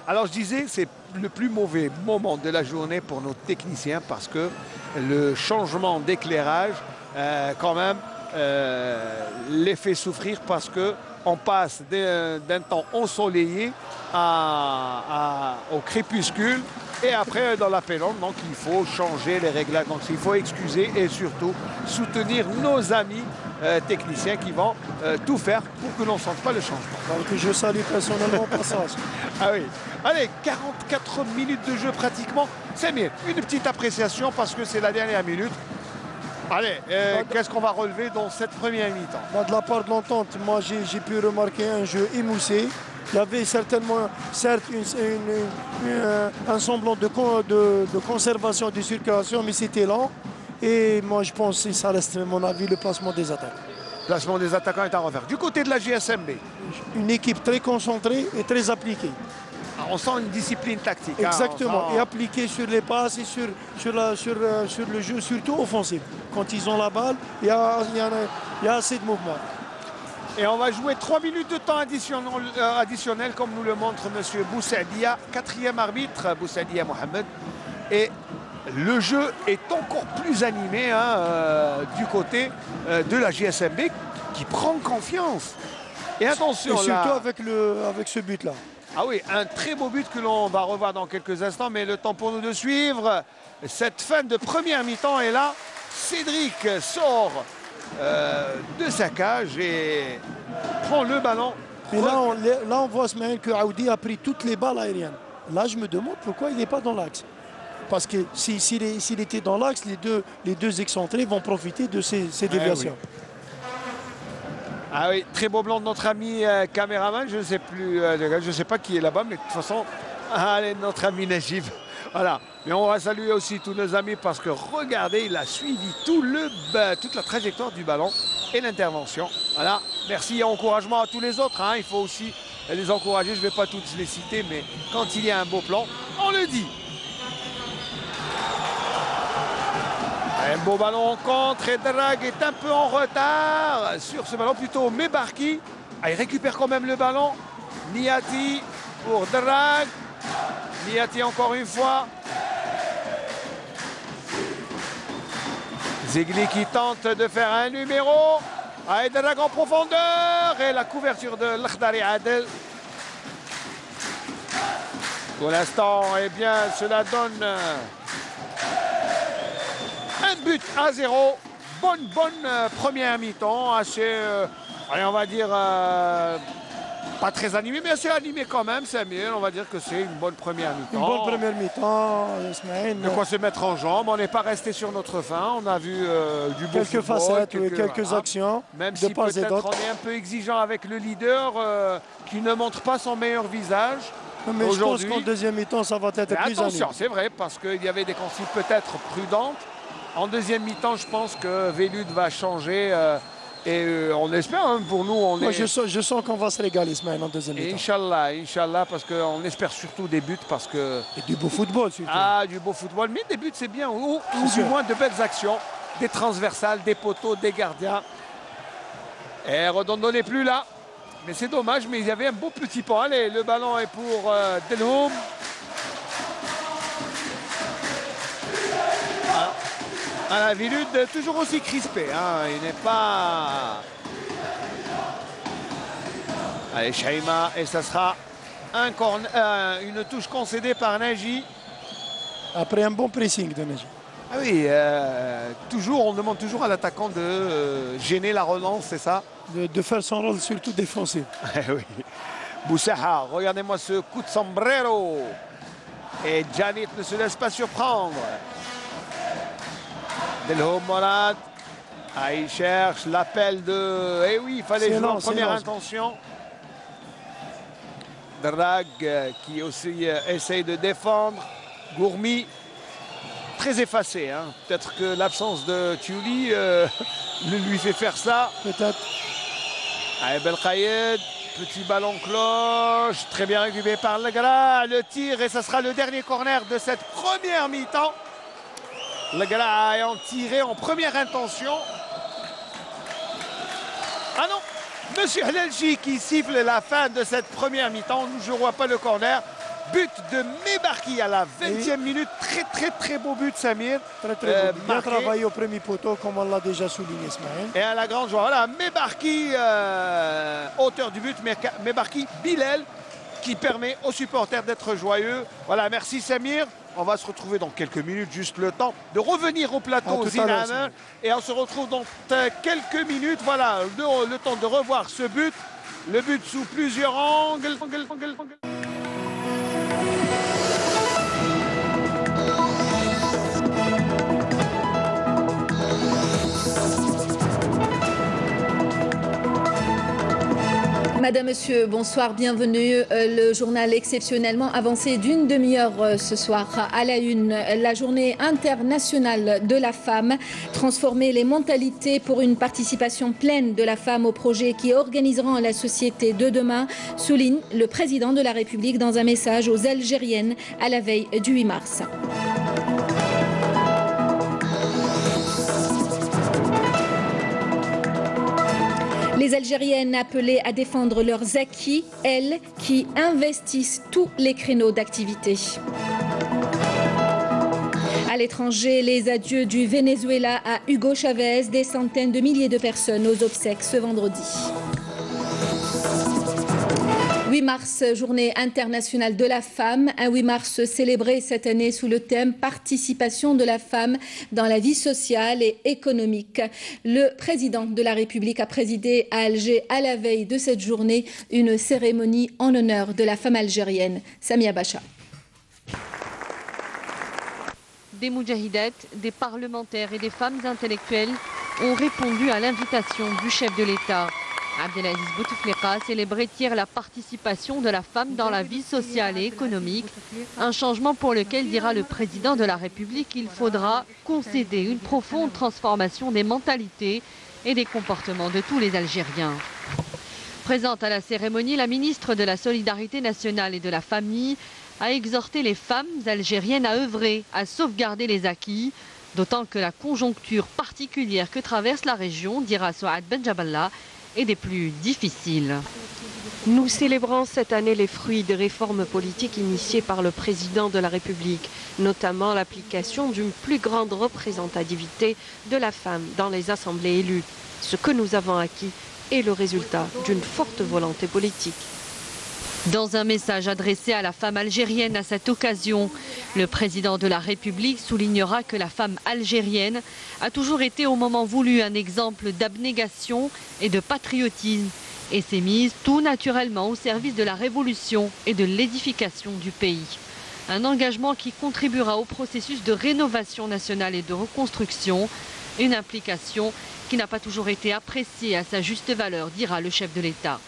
A: Alors, je disais, c'est le plus mauvais moment de la journée pour nos techniciens parce que le changement d'éclairage, quand même, les fait souffrir parce qu'on passe d'un temps ensoleillé au crépuscule et après dans la pénombre. Donc il faut changer les réglages. Donc il faut excuser et surtout soutenir nos amis techniciens qui vont tout faire pour que l'on ne sente pas le changement.
B: Donc je salue personnellement au passage.
A: Ah oui. Allez, 44 minutes de jeu pratiquement. C'est mieux. Une petite appréciation parce que c'est la dernière minute. Allez, qu'est-ce qu'on va relever dans cette première mi-temps?
B: De la part de l'entente, moi j'ai pu remarquer un jeu émoussé. Il y avait certainement, certes, un semblant de conservation de circulation, mais c'était lent. Et moi je pense que ça reste, à mon avis, le placement des attaques.
A: Le placement des attaquants est à refaire. Du côté de la GSMB,
B: une équipe très concentrée et très appliquée.
A: On sent une discipline tactique.
B: Exactement,
A: sent...
B: et appliquée sur les passes et sur le jeu, surtout offensif. Quand ils ont la balle, il y a assez de mouvement.
A: Et on va jouer 3 minutes de temps additionnel comme nous le montre M. Boussadia, 4e arbitre, Boussadia Mohamed. Et le jeu est encore plus animé du côté de la GSMB qui prend confiance. Et attention,
B: et surtout là, avec ce but-là.
A: Ah oui, un très beau but que l'on va revoir dans quelques instants, mais le temps pour nous de suivre cette fin de première mi-temps. Et là, Cédric sort de sa cage et prend le ballon.
B: Et là, on voit Smaïl que Aoudi a pris toutes les balles aériennes. Là, je me demande pourquoi il n'est pas dans l'axe. Parce que s'il était dans l'axe, les deux excentrés vont profiter de ces déviations.
A: Oui. Ah oui, très beau blanc de notre ami caméraman, je ne sais plus, je ne sais pas qui est là-bas, mais de toute façon, allez, notre ami Najib. Voilà, mais on va saluer aussi tous nos amis parce que regardez, il a suivi toute la trajectoire du ballon et l'intervention. Voilà, merci et encouragement à tous les autres. Hein. Il faut aussi les encourager, je ne vais pas tous les citer, mais quand il y a un beau plan, on le dit. Un beau ballon en contre et Drag est un peu en retard sur ce ballon, plutôt Mebarki. Ah, il récupère quand même le ballon. Niati pour Drag. Niati encore une fois. Zegli qui tente de faire un numéro. Ah, et Drag en profondeur et la couverture de l'Akhdari Adel. Pour l'instant, eh bien, cela donne un but à 0. Bonne première mi-temps. Assez, allez, on va dire, pas très animé, mais assez animé quand même. C'est mieux. On va dire que c'est une bonne première mi-temps.
B: Une bonne première mi-temps, Ismaël.
A: De quoi se mettre en jambe. On n'est pas resté sur notre faim. On a vu du beau
B: quelques
A: football,
B: facettes, quelques actions.
A: Même si peut-être on est un peu exigeant avec le leader qui ne montre pas son meilleur visage.
B: Mais je pense qu'en deuxième mi-temps, ça va être plus animé.
A: Attention, c'est vrai, parce qu'il y avait des consignes peut-être prudentes. En deuxième mi-temps, je pense que Velud va changer et on espère, hein, pour nous.
B: Moi, je sens qu'on va se régaler, Ismaël, en deuxième mi-temps.
A: Inch'Allah, parce qu'on espère surtout des buts. Parce que...
B: Et du beau football, surtout.
A: Ah, du beau football, mais des buts, c'est bien, ou du moins de belles actions. des transversales, des poteaux, des gardiens. Et Redondo n'est plus là. Mais c'est dommage, mais il y avait un beau petit pont. Allez, le ballon est pour Delhoum. La Villud, toujours aussi crispé. Hein. Il n'est pas... Allez, Chahima, et ça sera une touche concédée par Nagy.
B: Après un bon pressing de Nagy.
A: Ah oui, toujours, on demande toujours à l'attaquant de gêner la relance, c'est ça?
B: De faire son rôle surtout défensif.
A: Oui. Boussaha, regardez-moi ce coup de sombrero. Et Djanit ne se laisse pas surprendre. Delhoum Morad. Ah, il cherche l'appel de... Eh oui, il fallait jouer en première intention. Drag qui aussi essaye de défendre. Gourmi, très effacé. Hein. Peut-être que l'absence de Tiuli lui fait faire ça.
B: Peut-être.
A: Allez, Belkhaïed, petit ballon cloche. Très bien récupéré par Legra. Le tir et ça sera le dernier corner de cette première mi-temps. Legra ayant tiré en première intention. Ah non! Monsieur Helelchi qui siffle la fin de cette première mi-temps. Je ne vois pas le corner. But de Mebarki à la 20e minute. Très beau but, Samir.
B: Très beau. Bien travaillé au premier poteau, comme on l'a déjà souligné, Ismaël.
A: Et à la grande joie. Voilà, Mebarki, auteur du but. Mebarki Bilal qui permet aux supporters d'être joyeux. Voilà, merci Samir. On va se retrouver dans quelques minutes, juste le temps de revenir au plateau Zinane. Et on se retrouve dans quelques minutes. Voilà, le temps de revoir ce but. Le but sous plusieurs angles.
C: Madame, Monsieur, bonsoir, bienvenue. Le journal exceptionnellement avancé d'une demi-heure ce soir à la une. La journée internationale de la femme, transformer les mentalités pour une participation pleine de la femme au projet qui organiseront la société de demain, souligne le président de la République dans un message aux Algériennes à la veille du 8 mars. Les Algériennes appelées à défendre leurs acquis, elles qui investissent tous les créneaux d'activité. À l'étranger, les adieux du Venezuela à Hugo Chavez, des centaines de milliers de personnes aux obsèques ce vendredi. 8 mars, journée internationale de la femme. Un 8 mars célébré cette année sous le thème participation de la femme dans la vie sociale et économique. Le président de la République a présidé à Alger à la veille de cette journée une cérémonie en l'honneur de la femme algérienne. Samia Bacha.
D: Des moudjahidettes, des parlementaires et des femmes intellectuelles ont répondu à l'invitation du chef de l'État. Abdelaziz Bouteflika célébrait hier la participation de la femme dans la vie sociale et économique, un changement pour lequel, dira le président de la République, il faudra concéder une profonde transformation des mentalités et des comportements de tous les Algériens. Présente à la cérémonie, la ministre de la Solidarité nationale et de la Famille a exhorté les femmes algériennes à œuvrer, à sauvegarder les acquis, d'autant que la conjoncture particulière que traverse la région, dira Souad Benjaballah, et des plus difficiles.
E: Nous célébrons cette année les fruits des réformes politiques initiées par le président de la République, notamment l'application d'une plus grande représentativité de la femme dans les assemblées élues. Ce que nous avons acquis est le résultat d'une forte volonté politique.
D: Dans un message adressé à la femme algérienne à cette occasion, le président de la République soulignera que la femme algérienne a toujours été au moment voulu un exemple d'abnégation et de patriotisme et s'est mise tout naturellement au service de la révolution et de l'édification du pays. Un engagement qui contribuera au processus de rénovation nationale et de reconstruction, une implication qui n'a pas toujours été appréciée à sa juste valeur, dira le chef de l'État.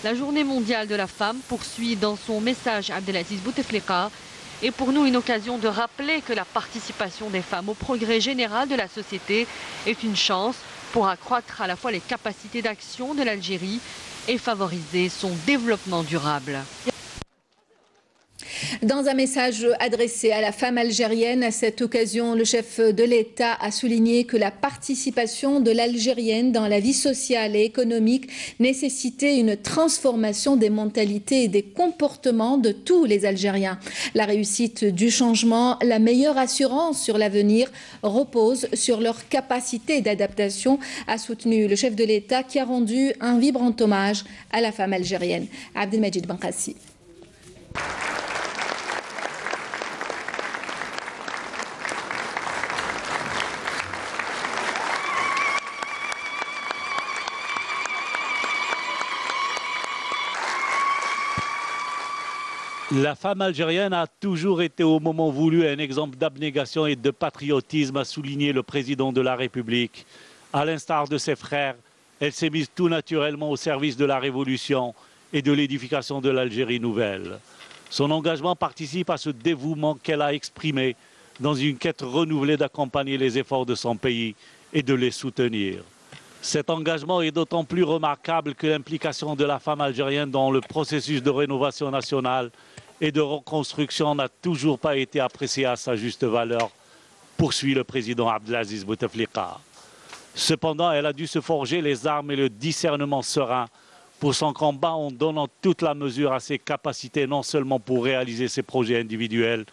D: La journée mondiale de la femme poursuit dans son message Abdelaziz Bouteflika est pour nous une occasion de rappeler que la participation des femmes au progrès général de la société est une chance pour accroître à la fois les capacités d'action de l'Algérie et favoriser son développement durable.
C: Dans un message adressé à la femme algérienne, à cette occasion, le chef de l'État a souligné que la participation de l'Algérienne dans la vie sociale et économique nécessitait une transformation des mentalités et des comportements de tous les Algériens. La réussite du changement, la meilleure assurance sur l'avenir repose sur leur capacité d'adaptation, a soutenu le chef de l'État qui a rendu un vibrant hommage à la femme algérienne. Abdelmajid Benkassi.
F: La femme algérienne a toujours été au moment voulu un exemple d'abnégation et de patriotisme, a souligné le président de la République. À l'instar de ses frères, elle s'est mise tout naturellement au service de la révolution et de l'édification de l'Algérie nouvelle. Son engagement participe à ce dévouement qu'elle a exprimé dans une quête renouvelée d'accompagner les efforts de son pays et de les soutenir. Cet engagement est d'autant plus remarquable que l'implication de la femme algérienne dans le processus de rénovation nationale et de reconstruction n'a toujours pas été appréciée à sa juste valeur, poursuit le président Abdelaziz Bouteflika. Cependant, elle a dû se forger les armes et le discernement serein pour son combat en donnant toute la mesure à ses capacités, non seulement pour réaliser ses projets individuels,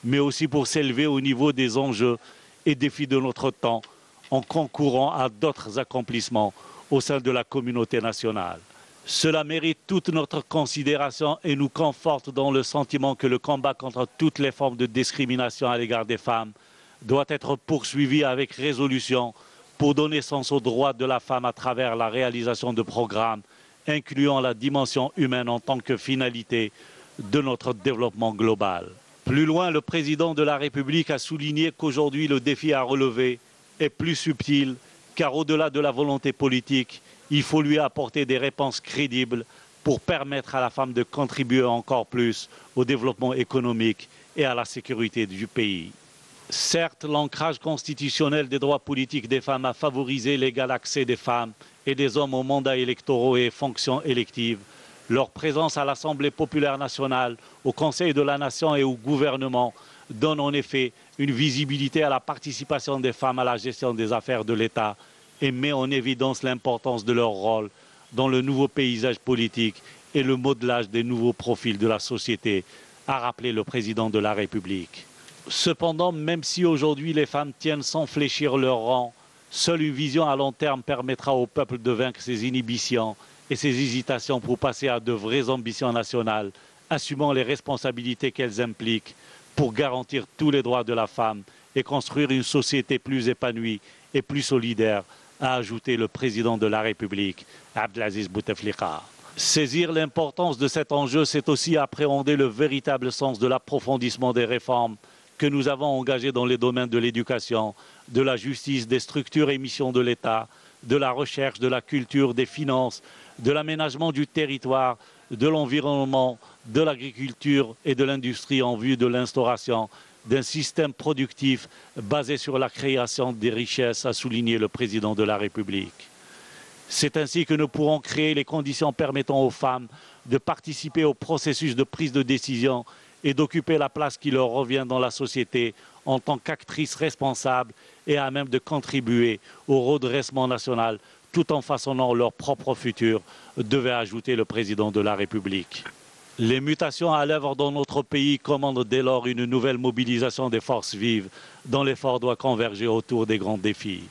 F: mais aussi pour s'élever au niveau des enjeux et défis de notre temps, en concourant à d'autres accomplissements au sein de la communauté nationale. Cela mérite toute notre considération et nous conforte dans le sentiment que le combat contre toutes les formes de discrimination à l'égard des femmes doit être poursuivi avec résolution pour donner sens aux droits de la femme à travers la réalisation de programmes incluant la dimension humaine en tant que finalité de notre développement global. Plus loin, le président de la République a souligné qu'aujourd'hui le défi à relever est plus subtil, car au-delà de la volonté politique, il faut lui apporter des réponses crédibles pour permettre à la femme de contribuer encore plus au développement économique et à la sécurité du pays. Certes, l'ancrage constitutionnel des droits politiques des femmes a favorisé l'égal accès des femmes et des hommes aux mandats électoraux et fonctions électives. Leur présence à l'Assemblée populaire nationale, au Conseil de la Nation et au gouvernement donne en effet une visibilité à la participation des femmes à la gestion des affaires de l'État et met en évidence l'importance de leur rôle dans le nouveau paysage politique et le modelage des nouveaux profils de la société, a rappelé le président de la République. Cependant, même si aujourd'hui les femmes tiennent sans fléchir leur rang, seule une vision à long terme permettra au peuple de vaincre ses inhibitions et ses hésitations pour passer à de vraies ambitions nationales, assumant les responsabilités qu'elles impliquent pour garantir tous les droits de la femme et construire une société plus épanouie et plus solidaire, a ajouté le président de la République, Abdelaziz Bouteflika. Saisir l'importance de cet enjeu, c'est aussi appréhender le véritable sens de l'approfondissement des réformes que nous avons engagées dans les domaines de l'éducation, de la justice, des structures et missions de l'État, de la recherche, de la culture, des finances, de l'aménagement du territoire, de l'environnement, de l'agriculture et de l'industrie en vue de l'instauration d'un système productif basé sur la création des richesses, a souligné le président de la République. C'est ainsi que nous pourrons créer les conditions permettant aux femmes de participer au processus de prise de décision et d'occuper la place qui leur revient dans la société en tant qu'actrices responsables et à même de contribuer au redressement national tout en façonnant leur propre futur, devait ajouter le président de la République. Les mutations à l'œuvre dans notre pays commandent dès lors une nouvelle mobilisation des forces vives dont l'effort doit converger autour des grands défis.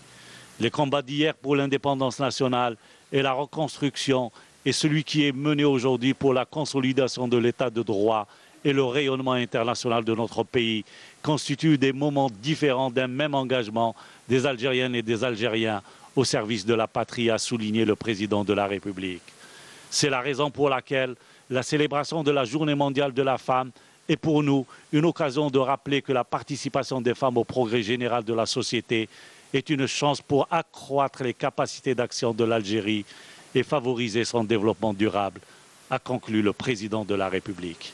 F: Les combats d'hier pour l'indépendance nationale et la reconstruction et celui qui est mené aujourd'hui pour la consolidation de l'état de droit et le rayonnement international de notre pays constituent des moments différents d'un même engagement des Algériennes et des Algériens au service de la patrie, a souligné le président de la République. C'est la raison pour laquelle la célébration de la Journée mondiale de la femme est pour nous une occasion de rappeler que la participation des femmes au progrès général de la société est une chance pour accroître les capacités d'action de l'Algérie et favoriser son développement durable, a conclu le président de la République.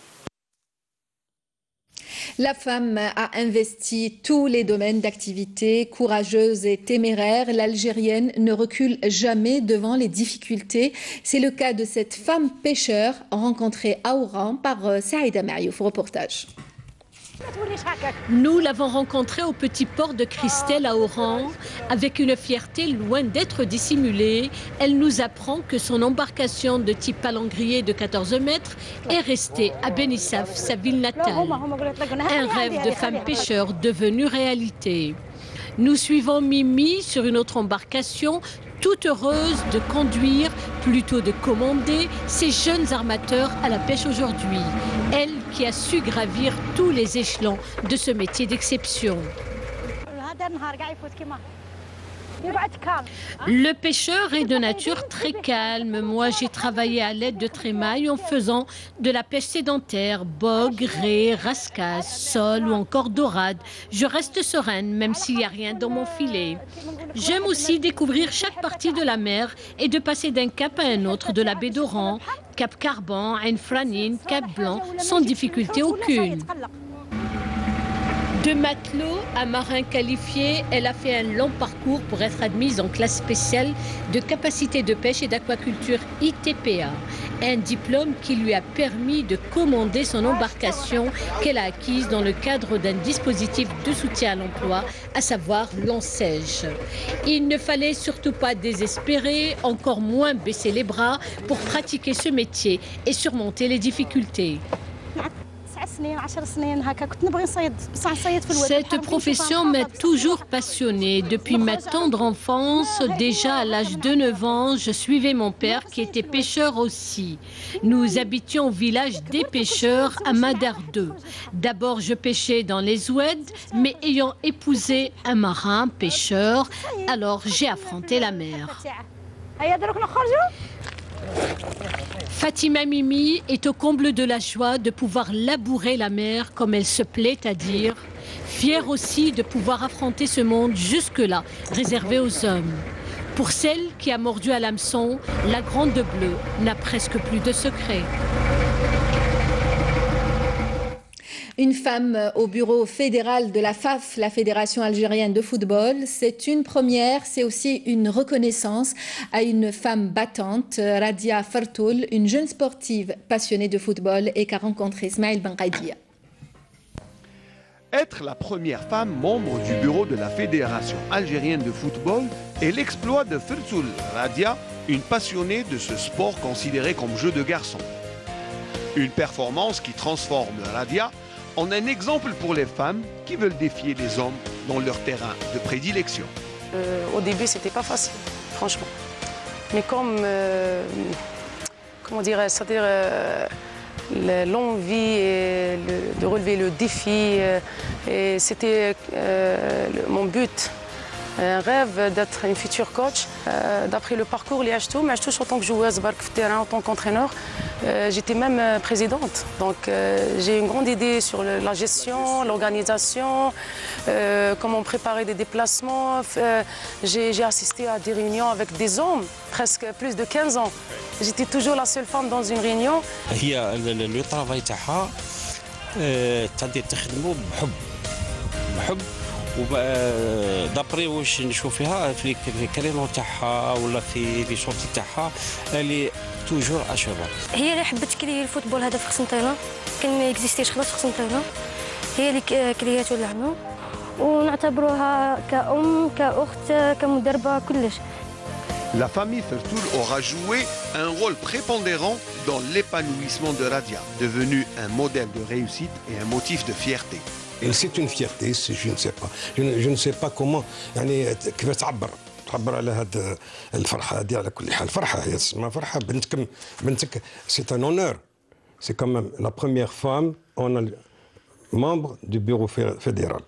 C: La femme a investi tous les domaines d'activité. Courageuse et téméraire, l'Algérienne ne recule jamais devant les difficultés. C'est le cas de cette femme pêcheur rencontrée à Oran par Saïda Mariouf. Reportage.
G: Nous l'avons rencontrée au petit port de Christelle à Oran. Avec une fierté loin d'être dissimulée, elle nous apprend que son embarcation de type palangrier de 14 mètres est restée à Benissaf, sa ville natale. Un rêve de femme pêcheur devenu réalité. Nous suivons Mimi sur une autre embarcation, toute heureuse de conduire, plutôt de commander, ces jeunes armateurs à la pêche aujourd'hui. Elle qui a su gravir tous les échelons de ce métier d'exception. Le pêcheur est de nature très calme. Moi, j'ai travaillé à l'aide de trémailles en faisant de la pêche sédentaire, bogue, raie, rascasse, sole ou encore dorade. Je reste sereine, même s'il n'y a rien dans mon filet. J'aime aussi découvrir chaque partie de la mer et de passer d'un cap à un autre de la baie d'Oran, Cap Carban, Ain Franine, Cap Blanc, sans difficulté aucune. De matelot à marin qualifié, elle a fait un long parcours pour être admise en classe spéciale de capacité de pêche et d'aquaculture ITPA. Un diplôme qui lui a permis de commander son embarcation qu'elle a acquise dans le cadre d'un dispositif de soutien à l'emploi, à savoir l'ANSEJ. Il ne fallait surtout pas désespérer, encore moins baisser les bras pour pratiquer ce métier et surmonter les difficultés. Cette profession m'a toujours passionnée. Depuis ma tendre enfance, déjà à l'âge de 9 ans, je suivais mon père qui était pêcheur aussi. Nous habitions au village des pêcheurs à Madar 2. D'abord, je pêchais dans les oueds, mais ayant épousé un marin pêcheur, alors j'ai affronté la mer. Fatima Mimi est au comble de la joie de pouvoir labourer la mer comme elle se plaît à dire, fière aussi de pouvoir affronter ce monde jusque-là, réservé aux hommes. Pour celle qui a mordu à l'hameçon, la Grande Bleue n'a presque plus de secret.
C: Une femme au bureau fédéral de la FAF, la Fédération algérienne de football. C'est une première, c'est aussi une reconnaissance à une femme battante, Radia Fartoul, une jeune sportive passionnée de football et qu'a rencontré Ismaël Benghaidia.
A: Être la première femme membre du bureau de la Fédération algérienne de football est l'exploit de Fartoul Radia, une passionnée de ce sport considéré comme jeu de garçon. Une performance qui transforme Radia en un exemple pour les femmes qui veulent défier les hommes dans leur terrain de prédilection.
H: Au début, c'était pas facile, franchement. Mais comme, comment dirais-je, c'est-à-dire l'envie de relever le défi, et c'était mon but. Un rêve d'être une future coach. D'après le parcours, les H2, en tant que joueuse, terrain, en tant qu'entraîneur, j'étais même présidente. Donc j'ai une grande idée sur la gestion, l'organisation, comment préparer des déplacements. J'ai assisté à des réunions avec des hommes, presque plus de 15 ans. J'étais toujours la seule femme dans une réunion.
I: Le travail تاعها تخدمه بحب ودابري واش نشوف فيها في الكريمون تاعها ولا في شورتي تاعها اللي توجور اشباب.
J: هي اللي حبت كري الفوتبول هذا في قسنطينه، كان ما اكزيستيش خلاص في قسنطينه، هي اللي كرياتو لعبه ونعتبروها كأم كأخت كمدربه كلش.
A: La famille Fartoul aura joué un rôle prépondérant dans l'épanouissement de Radia, devenu un modèle de réussite et un motif de fierté.
K: C'est une fierté, je ne sais pas. Je ne sais pas comment, يعني كيف تعبر على هذه الفرحة هذه على كل حال. فرحة هي اسمها فرحة بنتك c'est un honneur. C'est quand même la première femme membre du bureau fédéral.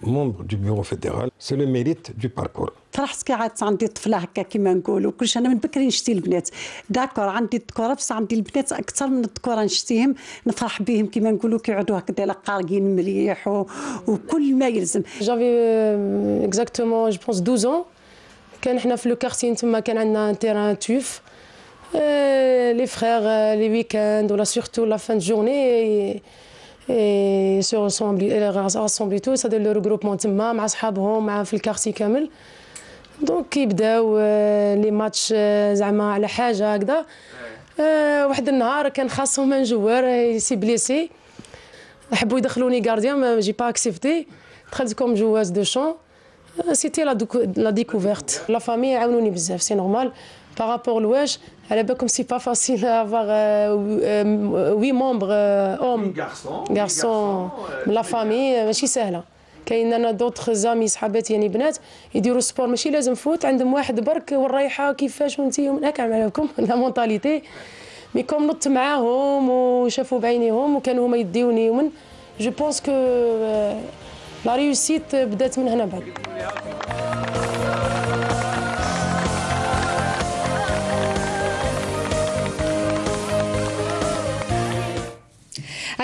K: Membre du bureau fédéral, c'est le mérite du parcours.
L: فرحت كي عاد عندي طفله هكا كيما نقولوا كلش. انا من بكري نشتي البنات داكور، عندي الذكوره بس عندي البنات اكثر من الذكوره نشتيهم، نفرح بهم كيما نقولوا كيعودوا هكذا قارقين مليح وكل ما يلزم.
H: J'avais exactement je pense 12 ans. كان احنا في لو كارتي تما كان عندنا تيران توف. Les frères les week-ends ولا surtout la fin de journée راسومبلي تو هذا لو ريغروبمون تما مع صحابهم مع في الكارتي كامل. دونك كيبداو لي ماتش زعما على حاجه هكذا. واحد النهار كان خاصهم ان جوار سي بليسي، حبوا يدخلوني غارديان ما جي با اكسبتي، دخلت كوم جواز دو شون. سيتي لا ديكوفيرت. لا فامي عاونوني بزاف، سي نورمال بارابور لواش على بالكم سي با فاسيل افواغ 8 ممبر اوم غارسون من لا فامي، ماشي سهله. كاين انا دوطخ زامي صحاباتي يعني بنات يديروا سبور ماشي لازم فوت، عندهم واحد برك والرايحه كيفاش وانتي من هكا على بالكم لا مونطاليتي. مي كوم نط معاهم وشافوا بعينيهم وكانوا هما يديوني ومن جو بونس كو لا ريوسيت بدات من هنا بعد.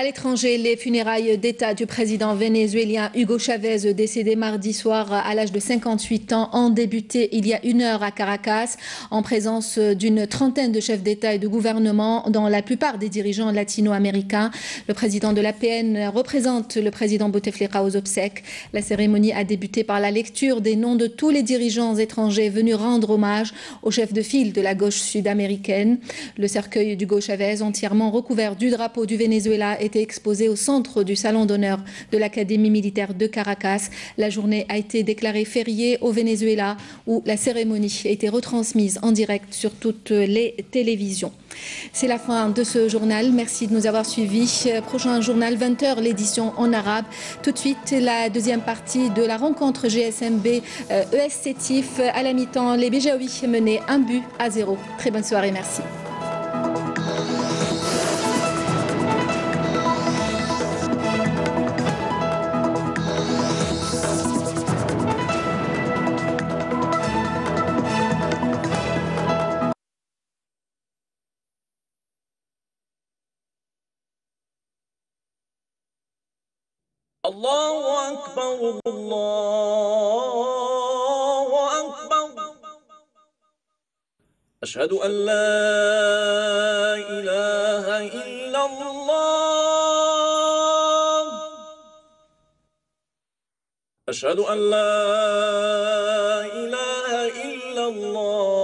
C: À l'étranger, les funérailles d'État du président vénézuélien Hugo Chavez, décédé mardi soir à l'âge de 58 ans, ont débuté il y a 1 heure à Caracas, en présence d'une trentaine de chefs d'État et de gouvernement, dont la plupart des dirigeants latino-américains. Le président de l'APN représente le président Bouteflika aux obsèques. La cérémonie a débuté par la lecture des noms de tous les dirigeants étrangers venus rendre hommage au chef de file de la gauche sud-américaine. Le cercueil d'Hugo Chavez, entièrement recouvert du drapeau du Venezuela, était exposé au centre du salon d'honneur de l'Académie militaire de Caracas. La journée a été déclarée fériée au Venezuela, où la cérémonie a été retransmise en direct sur toutes les télévisions. C'est la fin de ce journal. Merci de nous avoir suivis. Prochain journal, 20h, l'édition en arabe. Tout de suite, la deuxième partie de la rencontre GSMB ES Sétif. À la mi-temps, les Béjaouis menaient 1-0. Très bonne soirée, merci.
M: الله أكبر الله أكبر أشهد أن لا إله إلا الله أشهد أن لا إله إلا الله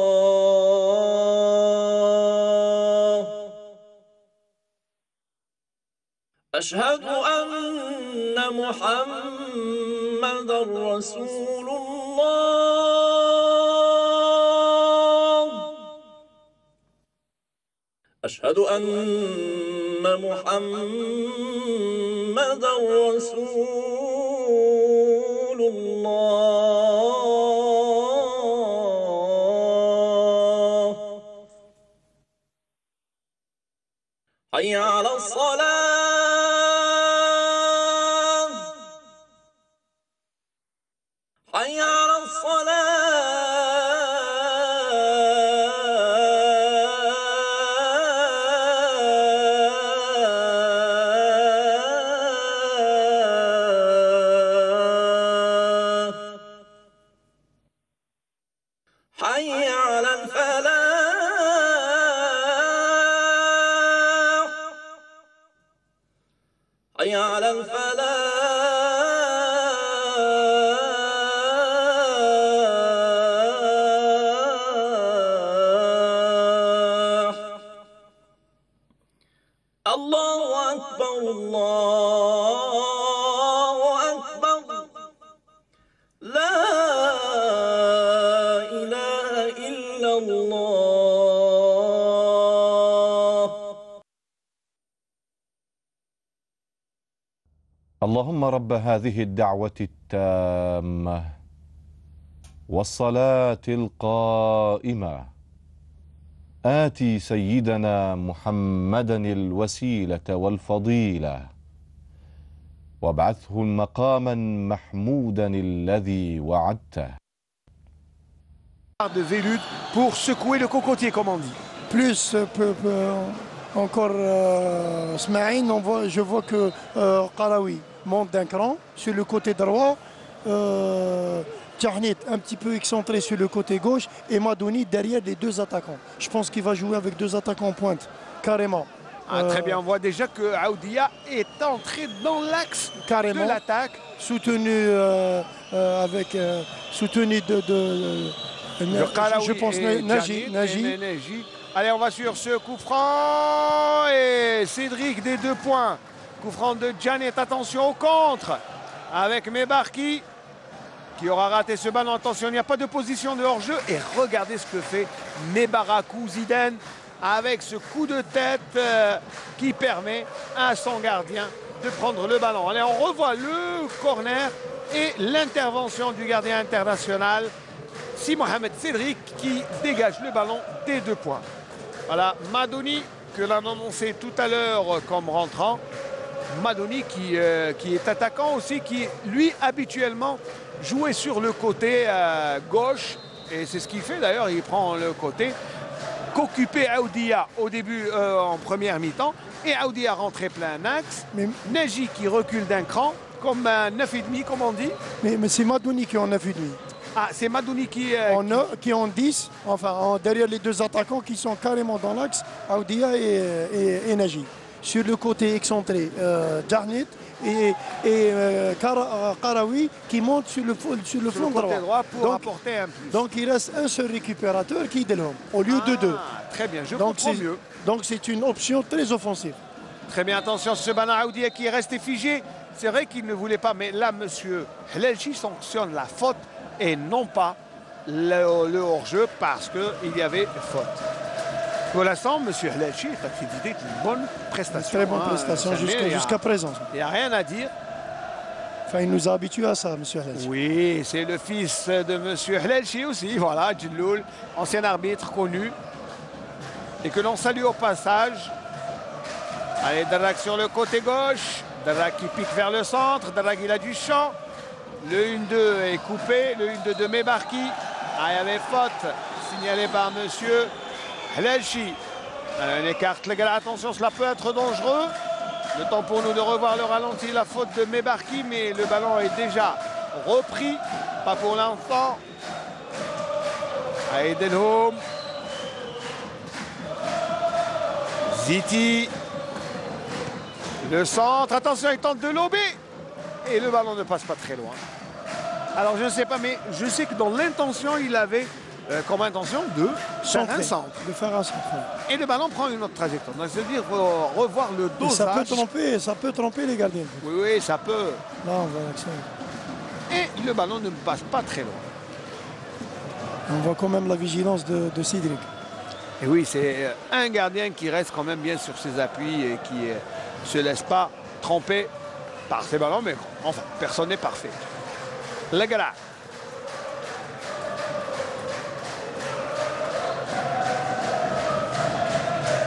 M: أشهد أن محمد رسول الله أشهد أن محمد رسول الله حي على الصلاة حي على الصلاة حي على الفلاح حي على الفلاح
N: اللهم رب هذه الدعوة التامة والصلاة القائمة آتي سيدنا محمدا الوسيلة والفضيلة وابعثه مقاما محمودا الذي وعدته.
A: De Vélud pour secouer le cocotier, comme on dit.
B: Plus encore Smaïn, je vois que Qaraoui monte d'un cran sur le côté droit. Tjarnit un petit peu excentré sur le côté gauche et Madouni derrière les deux attaquants. Je pense qu'il va jouer avec deux attaquants en pointe, carrément.
A: Très bien, on voit déjà que Aoudia est entré dans l'axe de l'attaque.
B: Soutenu avec soutenu je pense Naji.
A: Allez, on va sur ce coup franc et Cédric des 2 points. Coup franc de Janet, attention au contre avec Mebarki qui aura raté ce ballon. Attention, il n'y a pas de position de hors-jeu. Et regardez ce que fait Mebarakou Zidane avec ce coup de tête qui permet à son gardien de prendre le ballon. Allez, on revoit le corner et l'intervention du gardien international, Si Mohamed Cédric, qui dégage le ballon des 2 points. Voilà, Madouni, que l'on annonçait tout à l'heure comme rentrant. Madouni qui est attaquant aussi, qui lui habituellement jouait sur le côté gauche. Et c'est ce qu'il fait d'ailleurs, il prend le côté qu'occupait Aoudia au début en première mi-temps. Et Aoudia rentrait plein axe. Naji qui recule d'un cran, comme un 9,5 comme on dit.
B: Mais c'est Madouni qui est en 9,5.
A: Ah, c'est Madouni qui est
B: en 10, enfin derrière les 2 attaquants qui sont carrément dans l'axe, Aoudia et Naji. Sur le côté excentré, Jarnit et Karawi qui monte sur le flanc droit.
A: Pour apporter un plus.
B: Donc il reste un seul récupérateur qui est Delhomme, au lieu de 2.
A: Très bien, je comprends mieux.
B: Donc c'est une option très offensive.
A: Très bien, attention, ce ballon Aoudia qui est resté figé. C'est vrai qu'il ne voulait pas, mais là, monsieur Hlalchi sanctionne la faute et non pas le hors-jeu parce qu'il y avait faute. Pour l'instant, M. Hlalchi est accrédité d'une bonne prestation.
B: Très bonne prestation jusqu'à présent.
A: Il n'y a rien à dire.
B: Enfin, il nous a habitués à ça, M. Hlalchi.
A: Oui, c'est le fils de M. Hlalchi aussi, voilà, Djilloul, ancien arbitre connu. Et que l'on salue au passage. Allez, Darrak sur le côté gauche. Darrak qui pique vers le centre. Darrak, il a du champ. Le 1-2 est coupé. Le 1-2 de Mebarki. Ah, il y avait faute signalée par M. Hlalchi. On écarte le gars. Attention, cela peut être dangereux. Le temps pour nous de revoir le ralenti. La faute de Mebarki, mais le ballon est déjà repris. Pas pour l'instant. Allez, Delhomme. Ziti. Le centre. Attention, il tente de lober. Et le ballon ne passe pas très loin. Alors, je ne sais pas, mais je sais que dans l'intention, il avait comme intention de faire un centre. Et le ballon prend une autre trajectoire. Donc, c'est-à-dire revoir le dosage.
B: Ça peut tromper les gardiens.
A: Oui, ça peut.
B: Là, on va l'accélérer.
A: Et le ballon ne passe pas très loin.
B: On voit quand même la vigilance de Cédric.
A: Et oui, c'est un gardien qui reste quand même bien sur ses appuis et qui ne se laisse pas tromper par ses ballons. Mais enfin, personne n'est parfait. Le gars.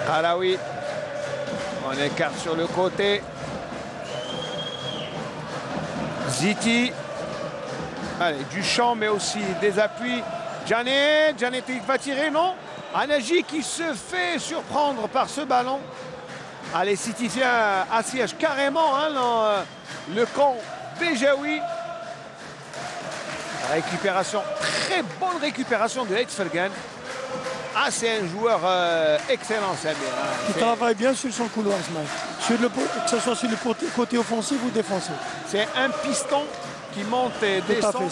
A: Karawi. On écarte sur le côté. Ziti. Allez, du champ, mais aussi des appuis. Janet, il va tirer, non? Naji qui se fait surprendre par ce ballon. Allez, Sitifien assiège carrément dans le camp Bejaoui. Récupération, très bonne récupération de Heitfelgen. Ah, c'est un joueur excellent, ça.
B: Il travaille bien sur son couloir, que ce soit sur le côté offensif ou défensif.
A: C'est un piston qui monte et descend.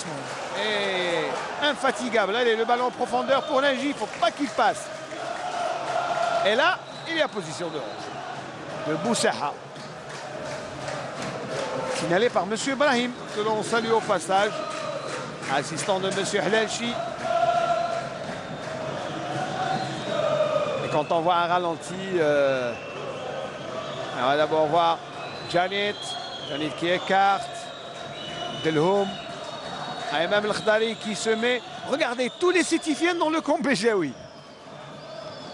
A: Et infatigable. Allez, le ballon en profondeur pour Naji, il ne faut pas qu'il passe. Et là, il y a position de range. De Boussaha. Signalé par M. Ibrahim, que l'on salue au passage. Assistant de M. Hlalchi. Et quand on voit un ralenti, on va d'abord voir Janet qui écarte. Delhomme. Et même l'Khdari qui se met. Regardez, tous les Sétifiens dans le camp Bejaoui.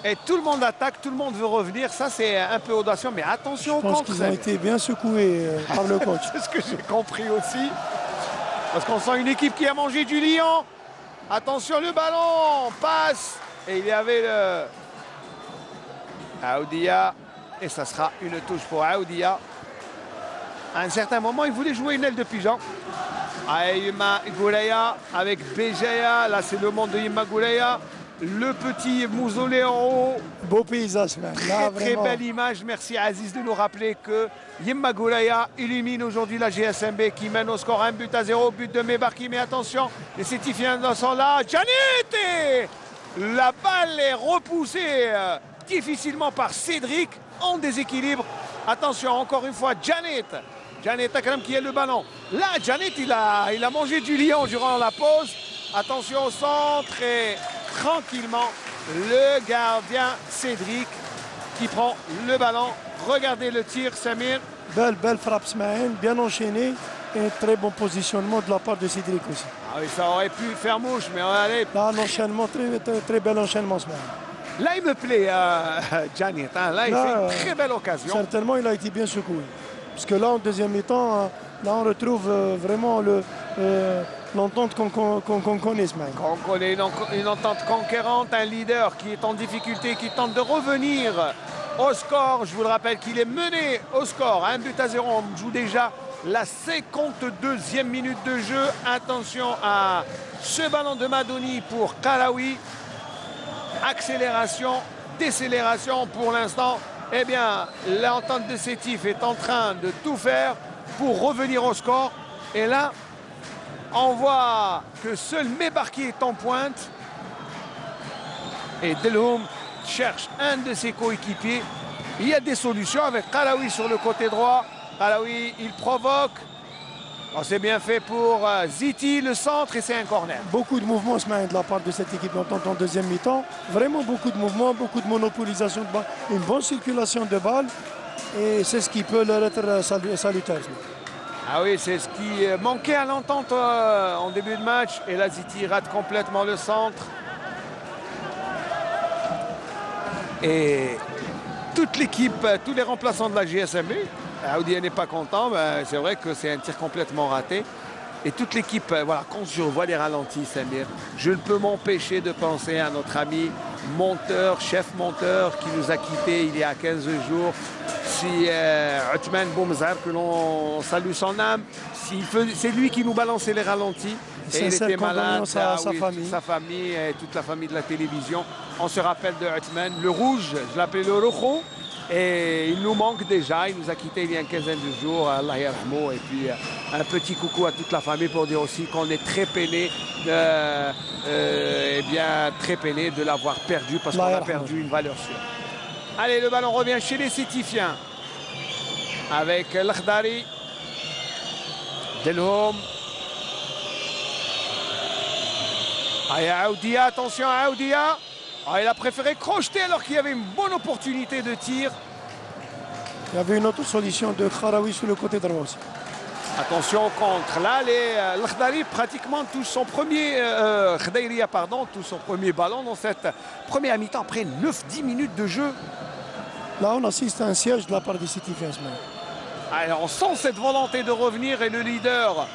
A: Et tout le monde attaque, tout le monde veut revenir. Ça, c'est un peu audacieux, mais attention au contre.
B: Je pense qu'ils ont été bien secoués par le coach.
A: C'est ce que j'ai compris aussi. Parce qu'on sent une équipe qui a mangé du lion. Attention, le ballon passe. Et il y avait le Aoudia. Et ça sera une touche pour Aoudia. À un certain moment, il voulait jouer une aile de pigeon. Yima Gouleya avec Béjaïa. Là, c'est le monde de Yima Gouleya. le petit mausolée en haut.
B: Beau paysage, même. Là,
A: Très belle image. Merci Aziz de nous rappeler que Yemma Goulaya illumine aujourd'hui la GSMB qui mène au score 1-0, but de Mebarki. Mais attention, les Sétifiens sont là. Janet! La balle est repoussée difficilement par Cédric en déséquilibre. Attention, encore une fois, Janet Akram qui est le ballon. Là, Janet, il a mangé du lion durant la pause. Attention au centre et tranquillement, le gardien Cédric qui prend le ballon. Regardez le tir, Samir.
B: Belle frappe, Smaïn, bien enchaîné. Et très bon positionnement de la part de Cédric aussi.
A: Ah oui, ça aurait pu faire mouche, mais allez.
B: Là, l'enchaînement, très bel enchaînement, Smaïn.
A: Là, il me plaît, Janet. Hein. Là, il fait une très belle occasion.
B: Certainement, il a été bien secoué. Parce que là, en deuxième mi-temps, là, on retrouve vraiment l'entente qu'on connaît, Smaïn.
A: On connaît une entente conquérante, un leader qui est en difficulté, qui tente de revenir au score. Je vous le rappelle qu'il est mené au score, 1-0. On joue déjà la 52e minute de jeu. Attention à ce ballon de Madoni pour Kalawi. Accélération, décélération pour l'instant. Eh bien, l'entente de Sétif est en train de tout faire pour revenir au score. Et là, on voit que seul Mebarki est en pointe. Et Delhoum cherche un de ses coéquipiers. Il y a des solutions avec Kalawi sur le côté droit. Kalawi, il provoque. C'est bien fait pour Ziti, le centre, et c'est un corner.
B: Beaucoup de mouvements de la part de cette équipe en deuxième mi-temps. Vraiment beaucoup de mouvements, beaucoup de monopolisation de balles, une bonne circulation de balles. Et c'est ce qui peut leur être salutaire.
A: Ah oui, c'est ce qui manquait à l'entente en début de match. Et là, Ziti rate complètement le centre. Et toute l'équipe, tous les remplaçants de la GSMB, Aoudia n'est pas content, c'est vrai que c'est un tir complètement raté. Et toute l'équipe, voilà, quand je vois les ralentis, Samir, je ne peux m'empêcher de penser à notre ami monteur, chef monteur qui nous a quittés il y a 15 jours. Si Othman Boumzar, que l'on salue son âme, c'est lui qui nous balançait les ralentis. Et il était malade, sa famille et toute la famille de la télévision. On se rappelle de Othman, le rouge, je l'appelais le rojo. Et il nous manque déjà, il nous a quittés il y a une quinzaine de jours, Allah yarhamou. Et puis un petit coucou à toute la famille pour dire aussi qu'on est très peiné très peiné de l'avoir perdu parce qu'on a perdu une valeur sûre. Allez, le ballon revient chez les Sétifiens avec l'Akhdari, Delhoum. Aoudia, attention à Aoudia. Il a préféré crocheter alors qu'il y avait une bonne opportunité de tir.
B: Il y avait une autre solution de Kharaoui sur le côté droit aussi.
A: Attention au contre. Là, l'Akhdari pratiquement touche son premier touche son premier ballon dans cette première mi-temps après 9-10 minutes de jeu.
B: Là, on assiste à un siège de la part des Sétifiens.
A: Alors, on sent cette volonté de revenir et le leader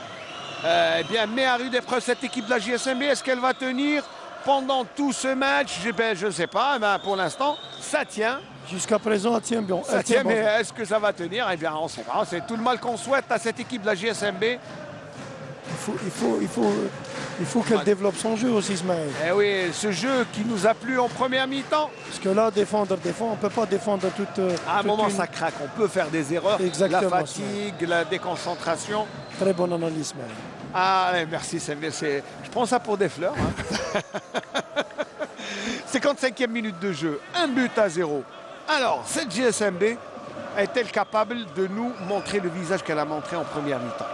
A: met à rude épreuve cette équipe de la GSMB. Est-ce qu'elle va tenir pendant tout ce match? Je ne sais pas, mais pour l'instant, ça tient.
B: Jusqu'à présent, elle tient bien.
A: Ça tient, mais est-ce que ça va tenir? Eh bien, on ne sait pas. C'est tout le mal qu'on souhaite à cette équipe de la GSMB.
B: Il faut qu'elle développe son jeu aussi, Ismaël.
A: Eh oui, ce jeu qui nous a plu en première mi-temps.
B: Parce que là, défendre, on ne peut pas défendre toute...
A: À un moment, ça craque. On peut faire des erreurs.
B: Exactement,
A: la fatigue, la déconcentration.
B: Très bonne analyse, Ismaël.
A: Ah, merci, je prends ça pour des fleurs. Hein. 55e minute de jeu, 1-0. Alors, cette GSMB est-elle capable de nous montrer le visage qu'elle a montré en première mi-temps?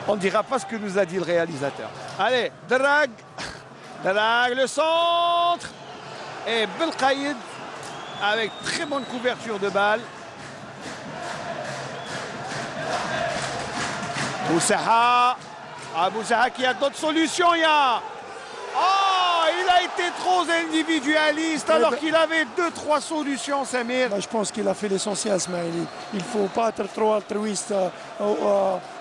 A: On ne dira pas ce que nous a dit le réalisateur. Allez, Drag, le centre. Et Belkaïd avec très bonne couverture de balle. Boussaha. Boussaha qui a d'autres solutions. Il a été trop individualiste alors qu'il avait 2-3 solutions, Samir.
B: Je pense qu'il a fait l'essentiel, Smaïli. Il ne faut pas être trop altruiste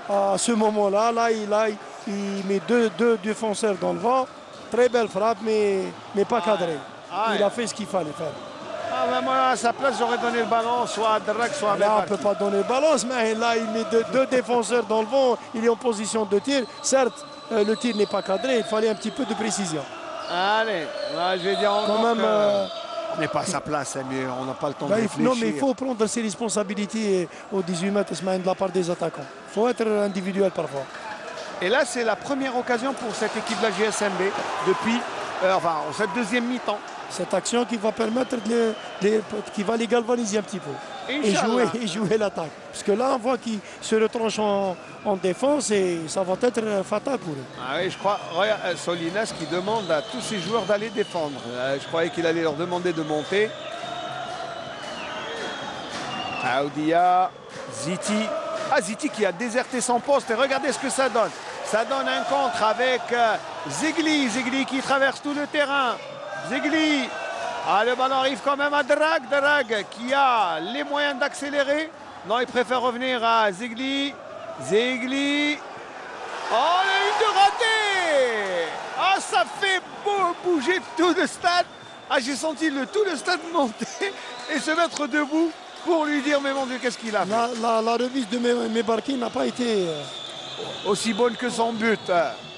B: à ce moment-là. Là, il met deux défenseurs dans le vent. Très belle frappe, mais pas cadrée. Il a fait ce qu'il fallait faire.
A: Ah, ben moi, à sa place, j'aurais donné le ballon soit à Drak, soit à
B: Là, on ne
A: Bebarki.
B: peut pas donner le ballon, mais là, il met deux défenseurs dans le vent. Il est en position de tir. Certes, le tir n'est pas cadré. Il fallait un petit peu de précision.
A: Allez, là, je vais dire
B: Quand
A: encore
B: même,
A: on n'est pas à sa place, hein, mais on n'a pas le temps de
B: bah,
A: réfléchir.
B: non, mais il faut prendre ses responsabilités aux 18 mètres de la part des attaquants. Il faut être individuel parfois.
A: Et là, c'est la première occasion pour cette équipe de la GSMB depuis cette deuxième mi-temps.
B: Cette action qui va permettre qui va les galvaniser un petit peu. Et jouer l'attaque. Parce que là, on voit qu'ils se retranchent en défense et ça va être fatal pour eux.
A: Ah oui, je crois, regarde, Solinas qui demande à tous ses joueurs d'aller défendre. Je croyais qu'il allait leur demander de monter. Aoudia, Ziti. Ah, Ziti qui a déserté son poste et regardez ce que ça donne. Ça donne un contre avec Zegli. Zegli qui traverse tout le terrain. Zegli. Ah, le ballon arrive quand même à Drag. Drag qui a les moyens d'accélérer. Non, il préfère revenir à Zegli. Zegli. Oh, la ligne de raté. Ah, ça fait bouger tout le stade. Ah, j'ai senti tout le stade monter et se mettre debout pour lui dire, mais mon Dieu, qu'est-ce qu'il a fait.
B: La remise de Mebarki n'a pas été
A: aussi bonne que son but.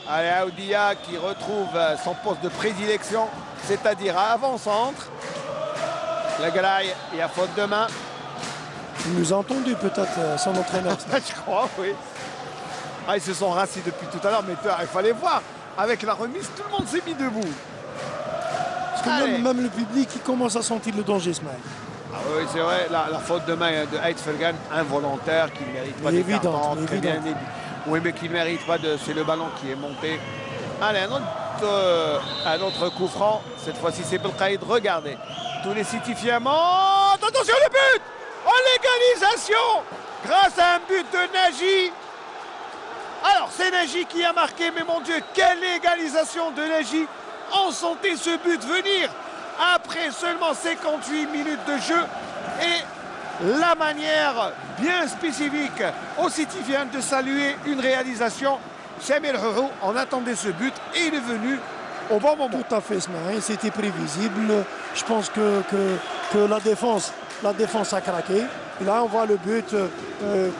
A: Allez, Aoudia qui retrouve son poste de prédilection, c'est-à-dire à avant-centre. La Galaï, il y a faute de main.
B: Il nous a entendu peut-être son entraîneur.
A: Je crois, oui. Ah, ils se sont rassis depuis tout à l'heure, mais il fallait voir. Avec la remise, tout le monde s'est mis debout.
B: Parce que même le public qui commence à sentir le danger, Ismaël.
A: Ah oui, c'est vrai, la faute de main de Heidfelgan, involontaire, qui ne mérite pas de carton, très bien. Oui, mais qui ne mérite pas de... C'est le ballon qui est monté. Allez, un autre coup franc. Cette fois-ci, c'est Belkhaïd. Regardez. Tous les Citifiens montent. Attention, le but. Oh, l'égalisation grâce à un but de Nagy. Alors, c'est Nagy qui a marqué. Mais mon Dieu, quelle égalisation de Nagy. On sentait ce but venir après seulement 58 minutes de jeu. Et la manière bien spécifique aux Citifiens de saluer une réalisation. Samir Hourou, on attendait ce but et il est venu au bon moment.
B: Tout à fait, Ismaël, c'était prévisible. Je pense que la défense a craqué. Et là, on voit le but,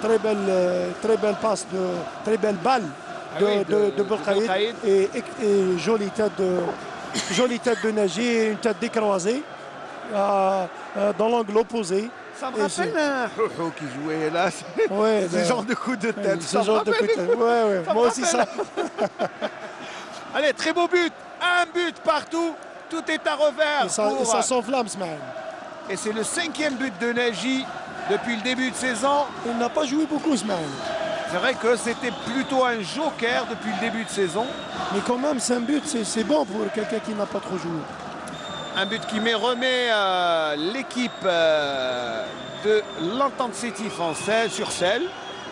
B: très belle passe, très belle balle de Belkhaïd et jolie tête de Nagy, une tête décroisée dans l'angle opposé.
A: Ça me rappelle un Hourou qui jouait là.
B: Ouais,
A: ce genre de coup de tête.
B: Ce genre de coup de tête. Ouais. Moi aussi ça.
A: Allez, très beau but. Un but partout. Tout est à revers.
B: Et ça s'enflamme, Ismaël.
A: Et c'est le 5e but de Nagy depuis le début de saison.
B: Il n'a pas joué beaucoup, Ismaël.
A: C'est vrai que c'était plutôt un joker depuis le début de saison.
B: Mais quand même, c'est un but, c'est bon pour quelqu'un qui n'a pas trop joué.
A: Un but qui remet l'équipe de l'Entente Sétif sur selle.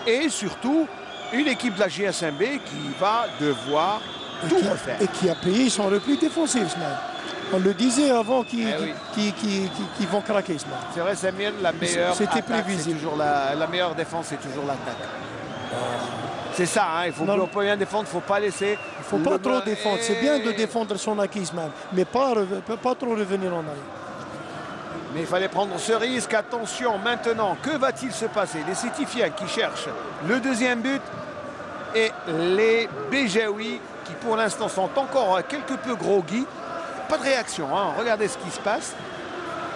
A: Et surtout, une équipe de la GSMB qui va devoir tout refaire.
B: Et qui a payé son repli défensif, Ismaël. On le disait avant qu'ils vont craquer, Ismaël.
A: C'est vrai, Samir, la meilleure
B: c'était prévisible.
A: La meilleure défense, c'est toujours l'attaque. C'est ça, hein, il faut bien défendre, il ne faut pas laisser.
B: Il ne faut pas trop défendre. C'est bien de défendre son acquis, Ismaël, mais pas trop revenir en arrière.
A: Mais il fallait prendre ce risque. Attention, maintenant, que va-t-il se passer? Les Sétifiens qui cherchent le deuxième but et les Béjaoui qui, pour l'instant, sont encore quelque peu groggy. Pas de réaction, hein. Regardez ce qui se passe.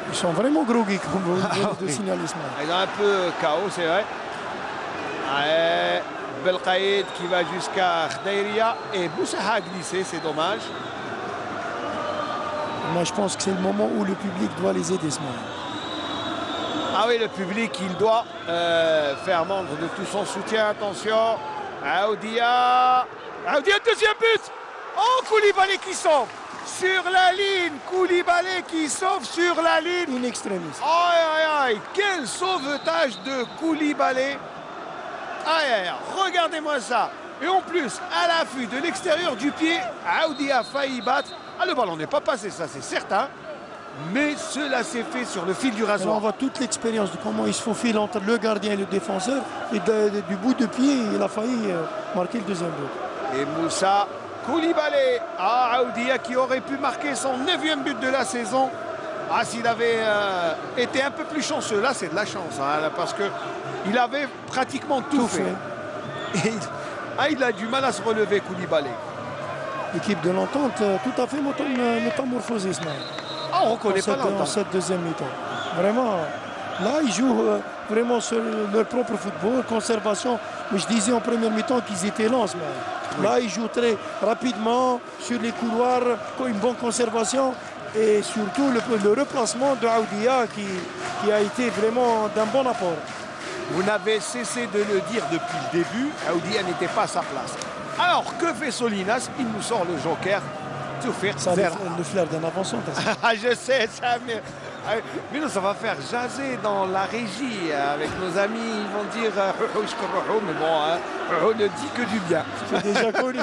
B: Ils sont vraiment groggy, comme vous venez de signaler, Ismaël.
A: Ils ont un peu chaos, c'est vrai. Ouais. Belkhaïd qui va jusqu'à Khdaïria et Boussaha a glissé, c'est dommage.
B: Moi, je pense que c'est le moment où le public doit les aider, ce moment.
A: Ah oui, le public, il doit faire montre de tout son soutien. Attention, Aoudia, deuxième but. Oh, Koulibaly qui sauve sur la ligne. Koulibaly qui sauve sur la ligne.
B: In extremis.
A: Aïe, quel sauvetage de Koulibaly. Aïe, regardez-moi ça. Et en plus, à l'affût de l'extérieur du pied, Aoudi a failli battre. Ah, le ballon n'est pas passé, ça c'est certain. Mais cela s'est fait sur le fil du rasoir.
B: On voit toute l'expérience de comment il se faufile entre le gardien et le défenseur. Et du bout de pied, il a failli marquer le deuxième but.
A: Et Moussa Koulibaly, Aoudia qui aurait pu marquer son 9e but de la saison. Ah, s'il avait été un peu plus chanceux, là c'est de la chance, hein, parce qu'il avait pratiquement tout fait. Et, il a du mal à se relever, Koulibaly.
B: Équipe de l'entente, tout à fait métamorphosée.
A: Ah, on ne reconnaît pas l'entente.
B: En cette deuxième mi-temps. Vraiment, là, ils jouent vraiment sur leur propre football, conservation. Mais je disais en première mi-temps qu'ils étaient lents. Oui. Là, ils jouent très rapidement sur les couloirs, une bonne conservation. Et surtout le replacement de Aoudia qui a été vraiment d'un bon apport.
A: Vous n'avez cessé de le dire depuis le début, Aoudia n'était pas à sa place. Alors, que fait Solinas? Il nous sort le joker.
B: Ça le flair d'un avançant.
A: Je sais, ça, mais nous, ça va faire jaser dans la régie avec nos amis. Ils vont dire mais bon, on ne dit que du bien.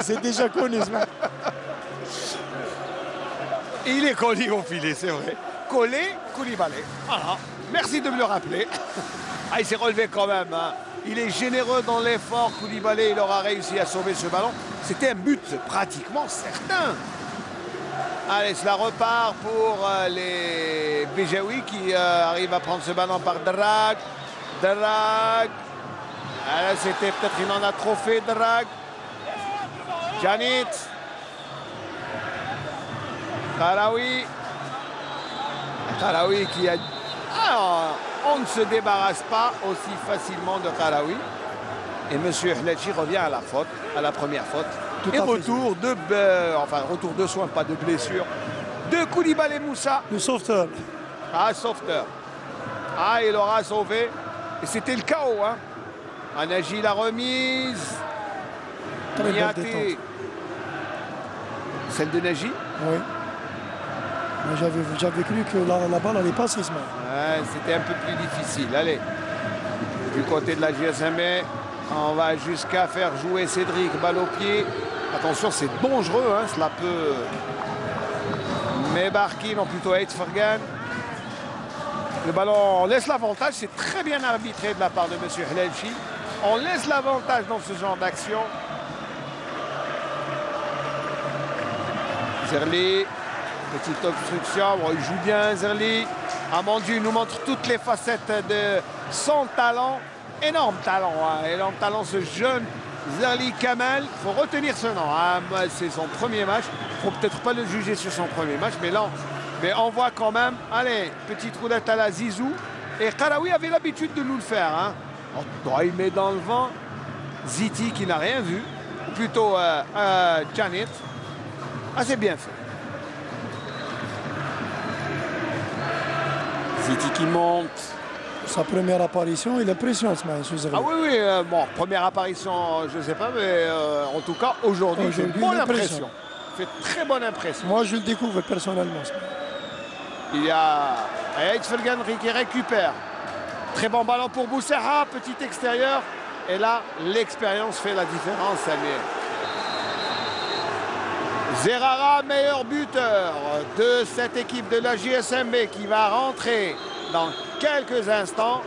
B: C'est déjà connu.
A: Il est collé au filet, c'est vrai. Collé, Koulibaly. Voilà. Merci de me le rappeler. Ah, il s'est relevé quand même. Hein. Il est généreux dans l'effort. Koulibaly, il aura réussi à sauver ce ballon. C'était un but pratiquement certain. Allez, cela repart pour les Béjaoui qui arrivent à prendre ce ballon par Drag. C'était peut-être, il en a trop fait, Drag. Janit. Karaoui qui a... Alors, on ne se débarrasse pas aussi facilement de Karaoui. Et M. Hletchi revient à la faute, à la première faute. Et retour de soins, pas de blessure, de Koulibaly Moussa.
B: Le sauveteur.
A: Ah, sauveteur. Ah, il aura sauvé. Et c'était le chaos. Hein. Anagi la remise. Niaté. Celle de Nagy.
B: Oui. J'avais cru que la balle allait passer.
A: Ouais, c'était un peu plus difficile. Allez, du côté de la GSMB, on va jusqu'à faire jouer Cédric, balle au pied. Attention, c'est dangereux, hein, cela peut... Mais Barkin, non plutôt Eidfergan. Le ballon, on laisse l'avantage, c'est très bien arbitré de la part de M. Hletchi. On laisse l'avantage dans ce genre d'action. Zerli. Petite obstruction, bon, il joue bien Zerli. Amandiu nous montre toutes les facettes de son talent. Énorme talent, hein. Énorme talent ce jeune Zerli Kamel. Il faut retenir ce nom. Hein. C'est son premier match. Il ne faut peut-être pas le juger sur son premier match, mais là, on voit quand même. Allez, petite roulette à la Zizou. Et Karaoui avait l'habitude de nous le faire. Hein. Il met dans le vent Ziti qui n'a rien vu. Ou plutôt Janit. Ah, c'est bien fait. Ziti qui monte.
B: Sa première apparition, il impressionne ce match.
A: Ah oui, bon, première apparition, je ne sais pas, mais en tout cas, aujourd'hui, il fait bonne impression. Il fait très bonne impression.
B: Moi, je le découvre personnellement.
A: Il y a Eidfergan qui récupère. Très bon ballon pour Boussaha, petit extérieur. Et là, l'expérience fait la différence, Samuel. Zerara, meilleur buteur de cette équipe de la JSMB qui va rentrer dans quelques instants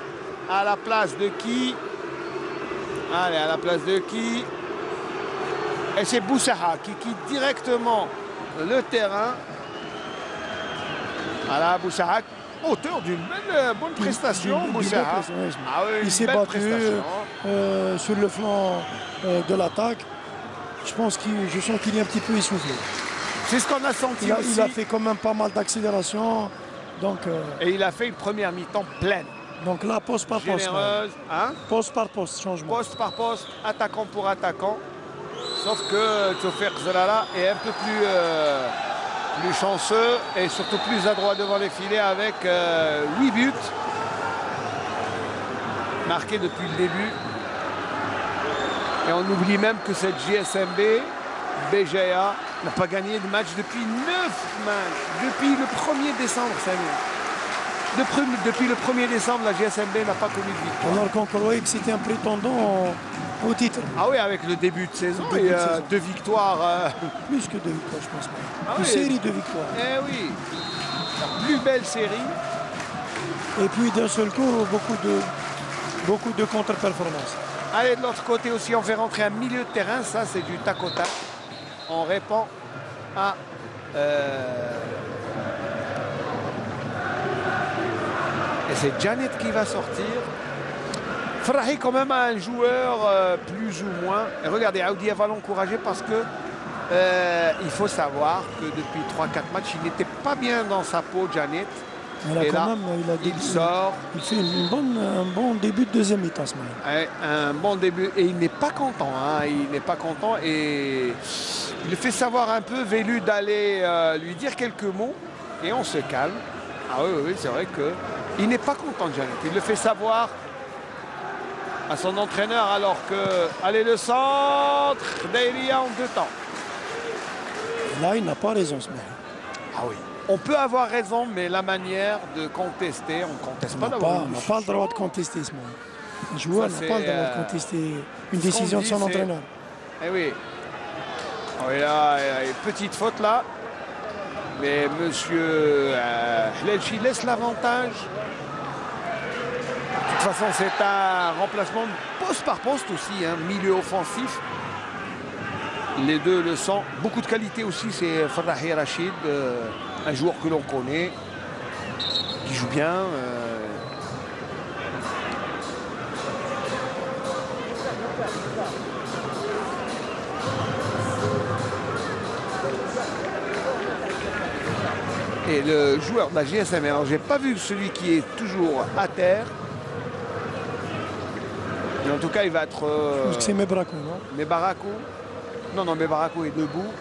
A: à la place de qui? Allez, à la place de qui? Et c'est Boussaha qui quitte directement le terrain. Voilà, Boussaha, auteur d'une bonne prestation. Boussaha.
B: Ah oui, il s'est battu sur le flanc de l'attaque. Je sens qu'il est un petit peu essoufflé.
A: C'est ce qu'on a senti aussi.
B: Il a fait quand même pas mal d'accélération.
A: Et il a fait une première mi-temps pleine.
B: Donc là, poste par poste.
A: Généreuse. Hein?
B: Poste par poste, changement.
A: Poste par poste, attaquant pour attaquant. Sauf que Tsofer Zalala est un peu plus chanceux et surtout plus adroit devant les filets avec 8 buts. Marqués depuis le début. Et on oublie même que cette JSMB, Béjaïa, n'a pas gagné de match depuis 9 matchs. Depuis le 1er décembre, Samuel. Depuis le 1er décembre, la JSMB n'a pas connu de victoire.
B: Alors qu'on croyait que c'était un prétendant au titre.
A: Ah oui, avec le début de saison, et 2 victoires.
B: Plus que 2 victoires, je pense. Une
A: Oui,
B: série de victoires.
A: Eh oui, la plus belle série.
B: Et puis d'un seul coup, beaucoup de contre-performances.
A: Allez, de l'autre côté aussi, on fait rentrer un milieu de terrain. Ça, c'est du tac au tac. On répond à Et c'est Janet qui va sortir. Ferrahi quand même un joueur plus ou moins. Et regardez, Aoudia va l'encourager parce que il faut savoir que depuis 3-4 matchs, il n'était pas bien dans sa peau, Janet.
B: Et là, il sort. Il fait un bon début de deuxième mi-temps ce match.
A: Un bon début. Et il n'est pas content. Hein. Il n'est pas content. Et il le fait savoir un peu, Vélu, d'aller lui dire quelques mots. Et on se calme. Ah oui, c'est vrai qu'il n'est pas content, Janet. Il le fait savoir à son entraîneur alors que... Allez, le centre d'Elia en 2 temps.
B: Là, il n'a pas raison ce match.
A: Ah oui. On peut avoir raison, mais la manière de contester, on ne conteste pas d'avoir.
B: On n'a pas le droit de contester ce moment. Un joueur n'a pas le droit de contester une décision de son entraîneur.
A: Eh oui. Oh, il y a une petite faute là. Mais monsieur Hlelchi laisse l'avantage. De toute façon, c'est un remplacement poste par poste aussi, hein, milieu offensif. Les deux le sont. Beaucoup de qualité aussi, c'est Ferrahi Rachid, un joueur que l'on connaît, qui joue bien. Et le joueur de la GSM, alors j'ai pas vu celui qui est toujours à terre. Mais en tout cas, il va être...
B: c'est Mebarako, non?
A: Mebarako. Non, Mebarako est debout.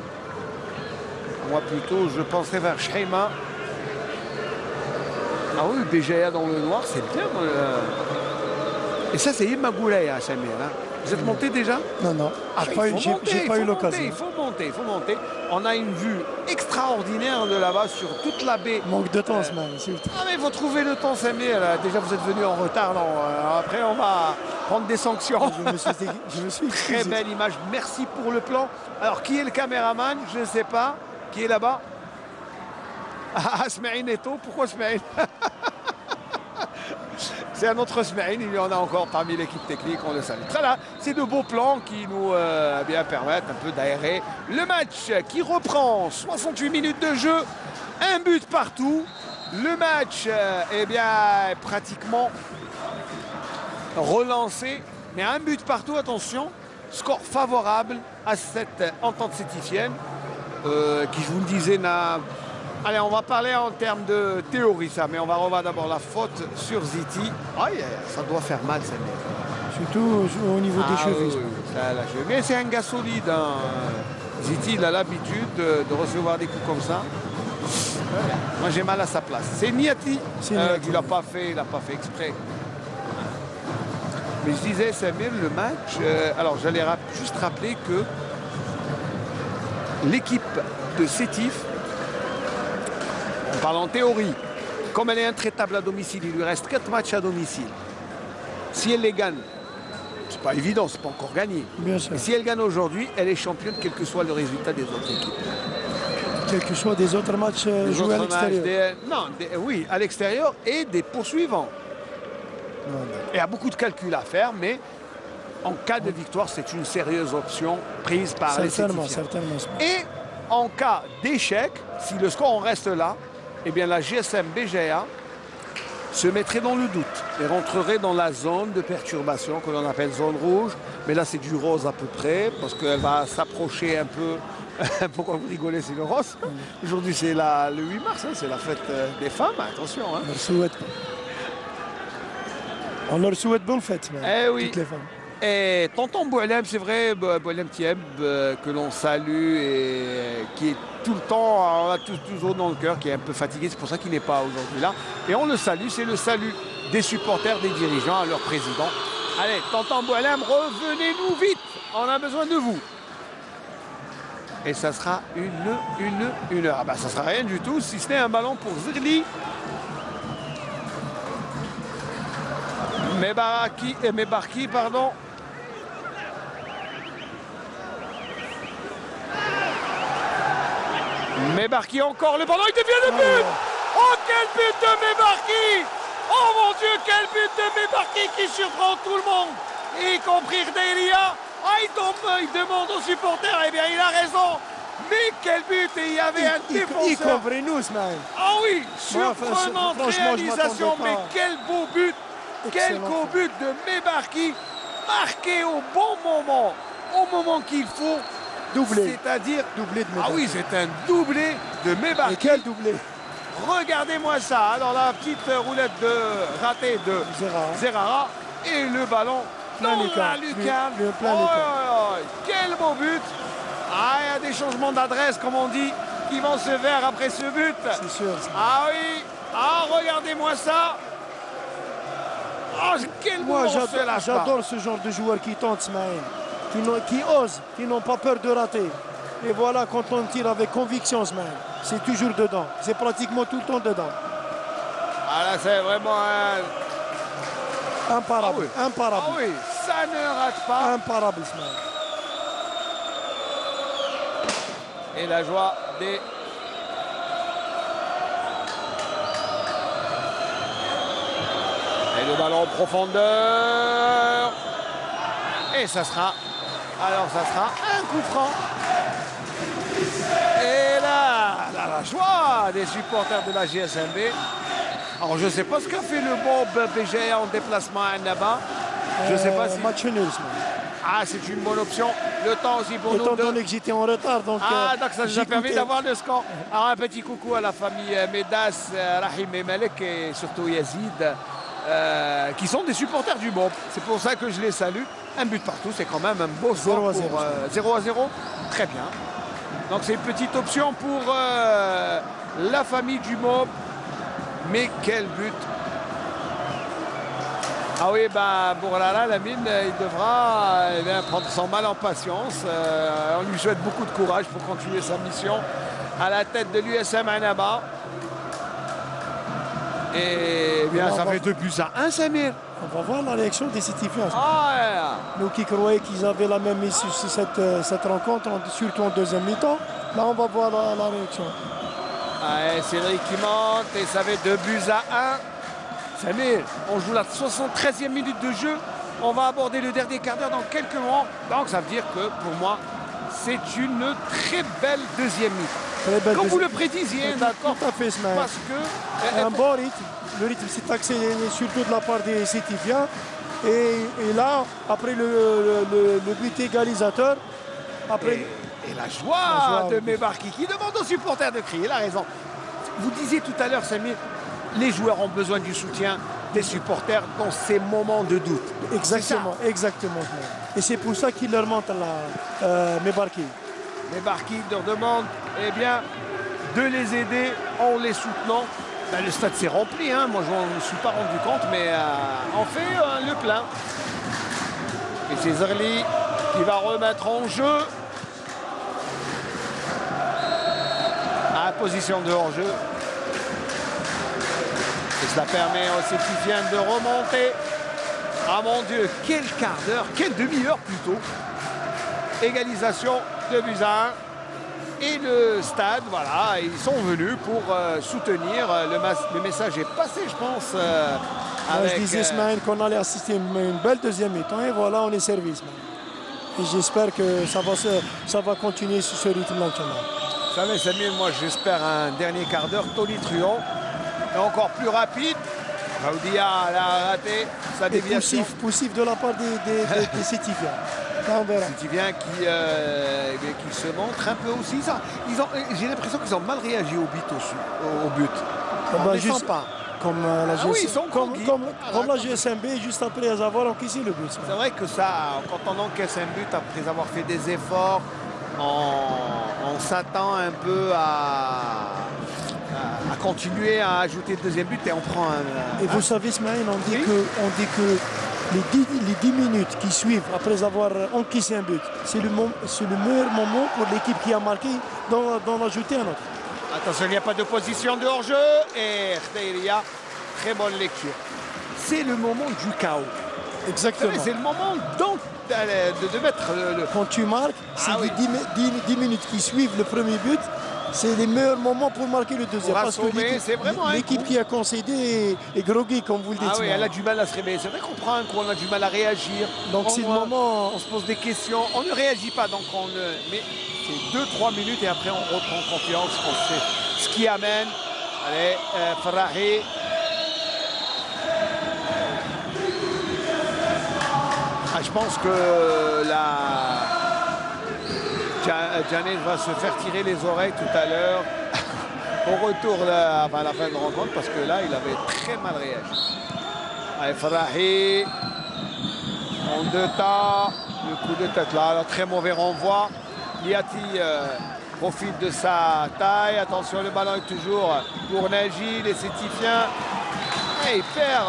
A: Moi, plutôt, je penserais vers Shreima. Ah oui, Béjaïa dans le noir, c'est bien. Et ça, c'est Imagoulay à Samir. Hein. Vous êtes monté déjà?
B: Non. J'ai pas eu l'occasion.
A: Il faut monter. On a une vue extraordinaire de là-bas sur toute la baie.
B: Manque de temps, ce man.
A: Ah, mais il faut trouver le temps, Samir. Déjà, vous êtes venu en retard. Après, on va prendre des sanctions.
B: Je me suis
A: Très belle image. Merci pour le plan. Alors, qui est le caméraman? Je ne sais pas. Qui est là-bas? Ah, Smaïn Neto. Pourquoi Smaïn? C'est un autre Smaïn, il y en a encore parmi l'équipe technique, on le salue. Très là, c'est de beaux plans qui nous permettent un peu d'aérer le match qui reprend. 68 minutes de jeu, un but partout. Le match est pratiquement relancé, mais un but partout, attention, score favorable à cette entente sétifienne qui, je vous le disais, n'a... Allez, on va parler en termes de théorie, ça, mais on va revoir d'abord la faute sur Ziti. Aïe, ça doit faire mal, ça.
B: Surtout au niveau des cheveux.
A: Oui, mais c'est un gars solide. Hein. Ziti, il a l'habitude de recevoir des coups comme ça. Moi, j'ai mal à sa place. C'est Niati qui l'a pas fait, il n'a pas fait exprès. Mais je disais, Samir, le match... alors, j'allais juste rappeler que l'équipe de Sétif, on parle en théorie, comme elle est intraitable à domicile, il lui reste 4 matchs à domicile. Si elle les gagne, c'est pas évident, c'est pas encore gagné.
B: Bien sûr.
A: Et si elle gagne aujourd'hui, elle est championne, quel que soit le résultat des autres équipes.
B: Quel que soit des autres matchs joués à l'extérieur.
A: Oui, à l'extérieur et des poursuivants. Il y a beaucoup de calculs à faire, mais en cas de victoire, c'est une sérieuse option prise par les Sétifiens.
B: Certainement.
A: Et en cas d'échec, si le score en reste là, eh bien la GSM BGA se mettrait dans le doute et rentrerait dans la zone de perturbation que l'on appelle zone rouge. Mais là, c'est du rose à peu près, parce qu'elle va s'approcher un peu. Pourquoi vous rigolez, c'est le rose? Aujourd'hui, c'est le 8 mars, hein, c'est la fête des femmes, attention. Hein.
B: On leur souhaite bonne fête,
A: oui.
B: Toutes les femmes.
A: Et tonton Boualem, c'est vrai, Boualem Thieb, que l'on salue et qui est tout le temps, on a toujours dans le cœur, qui est un peu fatigué, c'est pour ça qu'il n'est pas aujourd'hui là. Et on le salue, c'est le salut des supporters, des dirigeants, à leur président. Allez, tonton Boualem, revenez-nous vite, on a besoin de vous. Et ça sera une heure. Ah bah ça sera rien du tout, si ce n'est un ballon pour Zirli. Mebarki, pardon. Mebarki encore, le ballon, il devient le but. Oh, quel but de Mebarki! Oh mon Dieu, quel but de Mebarki qui surprend tout le monde, y compris Delia. Ah, il demande aux supporters, eh bien il a raison. Mais quel but! Et il y avait un défenseur.
B: Y compris nous, Smaïn.
A: Ah oui, surprenante réalisation, mais quel beau but! Quel beau but de Mebarki, marqué au bon moment, au moment qu'il faut.
B: Doublé.
A: C'est-à-dire...
B: Doublé de Mebarki.
A: Ah oui, c'est un doublé de Mebarki.
B: Et quel doublé!
A: Regardez-moi ça. Alors la petite roulette ratée de Zerara et le ballon dans la lucarne. Quel beau but! Ah, il y a des changements d'adresse, comme on dit, qui vont se faire après ce but.
B: C'est sûr.
A: Ah oui. Ah, regardez-moi ça. Ah, quel
B: Moi,
A: moment
B: j'adore ce genre de joueurs qui tentent, Smaïn, qui osent, qui n'ont pas peur de rater. Et voilà, quand on tire avec conviction, Smaïn, c'est toujours dedans. C'est pratiquement tout le temps dedans.
A: Ah là, c'est vraiment
B: imparable.
A: Ah oui.
B: Imparable.
A: Ah oui, ça ne rate pas.
B: Imparable, Smaïn.
A: Et la joie des... Et le ballon en profondeur. Et ça sera... Alors ça sera un coup franc. Et là, la joie des supporters de la GSMB. Alors je ne sais pas ce qu'a fait le Mob BGA en déplacement à Annaba. Je ne sais pas si...
B: Match nul.
A: Ah, c'est une bonne option. Le temps aussi pour nous
B: Étant donné que j'étais en retard, donc...
A: donc ça nous a permis d'avoir le score. Alors un petit coucou à la famille Medas, Rahim et Malek et surtout Yazid, qui sont des supporters du Mob. C'est pour ça que je les salue. Un but partout, c'est quand même un beau score. 0 à 0. Très bien. Donc c'est une petite option pour la famille du Mob. Mais quel but! Ah oui, bah Bourlala, la mine, il devra prendre son mal en patience. On lui souhaite beaucoup de courage pour continuer sa mission à la tête de l'USM Annaba. Et bien, ça fait 2 buts à 1, Samir.
B: On va voir la réaction des Sétifiens.
A: Ah,
B: nous qui croyaient qu'ils avaient la même issue sur cette rencontre, surtout en deuxième mi-temps, là on va voir la réaction.
A: Ah, Cédric qui monte et ça fait 2 buts à 1. Samir, on joue la 73e minute de jeu. On va aborder le dernier quart d'heure dans quelques moments. Donc ça veut dire que pour moi, c'est une très belle deuxième mi-temps. Comme vous le prédisiez, d'accord.
B: Tout à fait, Smaïn.
A: Parce que...
B: un bon rythme. Le rythme s'est axé surtout de la part des Sétifiens. Et là, après le but égalisateur, après...
A: Et la joie de Mebarki qui demande aux supporters de crier. Il a raison. Vous disiez tout à l'heure, Samir, les joueurs ont besoin du soutien des supporters dans ces moments de doute.
B: Exactement, exactement. Et c'est pour ça qu'il leur montre Mebarki.
A: Mebarki leur demande de les aider en les soutenant. Le stade s'est rempli, hein. Moi je ne me suis pas rendu compte, mais on fait le plein. Et c'est Zerli qui va remettre en jeu. À position de hors-jeu. Et cela permet aux Sétifiens de remonter. Ah mon Dieu, quel quart d'heure, quelle demi-heure plutôt. Égalisation de buts à 1. Et le stade, voilà, ils sont venus pour soutenir. Le message est passé, je pense.
B: Je disais, Ismaël, qu'on allait assister à une belle deuxième mi-temps. Et voilà, on est servi, Ismaël. Et j'espère que ça va continuer sur ce rythme lentement.
A: Vous savez, Samir, moi j'espère un dernier quart d'heure tonitruant et encore plus rapide. Raoudia a raté sa déviation.
B: Poussif de la part des Sétifiens.
A: Sétifiens qui se montrent un peu aussi. J'ai l'impression qu'ils ont mal réagi au but. On ne descend pas.
B: Comme la GSMB,
A: comme
B: la GSMB, juste après avoir encaissé le but.
A: C'est vrai que ça, quand on encaisse un but après avoir fait des efforts, on s'attend un peu à continuer à ajouter le deuxième but et on prend un...
B: Et vous savez, Ismaël, on dit que les 10 minutes qui suivent après avoir encaissé un but, c'est le meilleur moment pour l'équipe qui a marqué d'en ajouter un autre.
A: Attention, il n'y a pas de position de hors-jeu et Khairia, très bonne lecture. C'est le moment du chaos.
B: Exactement.
A: C'est le moment de mettre le...
B: Quand tu marques, c'est les 10 minutes qui suivent le premier but, c'est les meilleurs moments pour marquer le deuxième.
A: Parce que
B: l'équipe qui a concédé est groggy, comme vous le dites.
A: Ah oui, elle a du mal à se réveiller. C'est vrai qu'on prend un coup, on a du mal à réagir.
B: Donc c'est le moment...
A: On se pose des questions, on ne réagit pas, donc mais c'est 2-3 minutes et après on reprend confiance. On sait ce qui amène. Allez, Ferrahi. Je pense que Janet va se faire tirer les oreilles tout à l'heure au retour à la fin de rencontre parce que là, il avait très mal réagi. Allez, Ferrahi. En 2 temps, le coup de tête là, alors, très mauvais renvoi. Liati profite de sa taille. Attention, le ballon est toujours pour Nagy, les Sétifiens. Et il perd.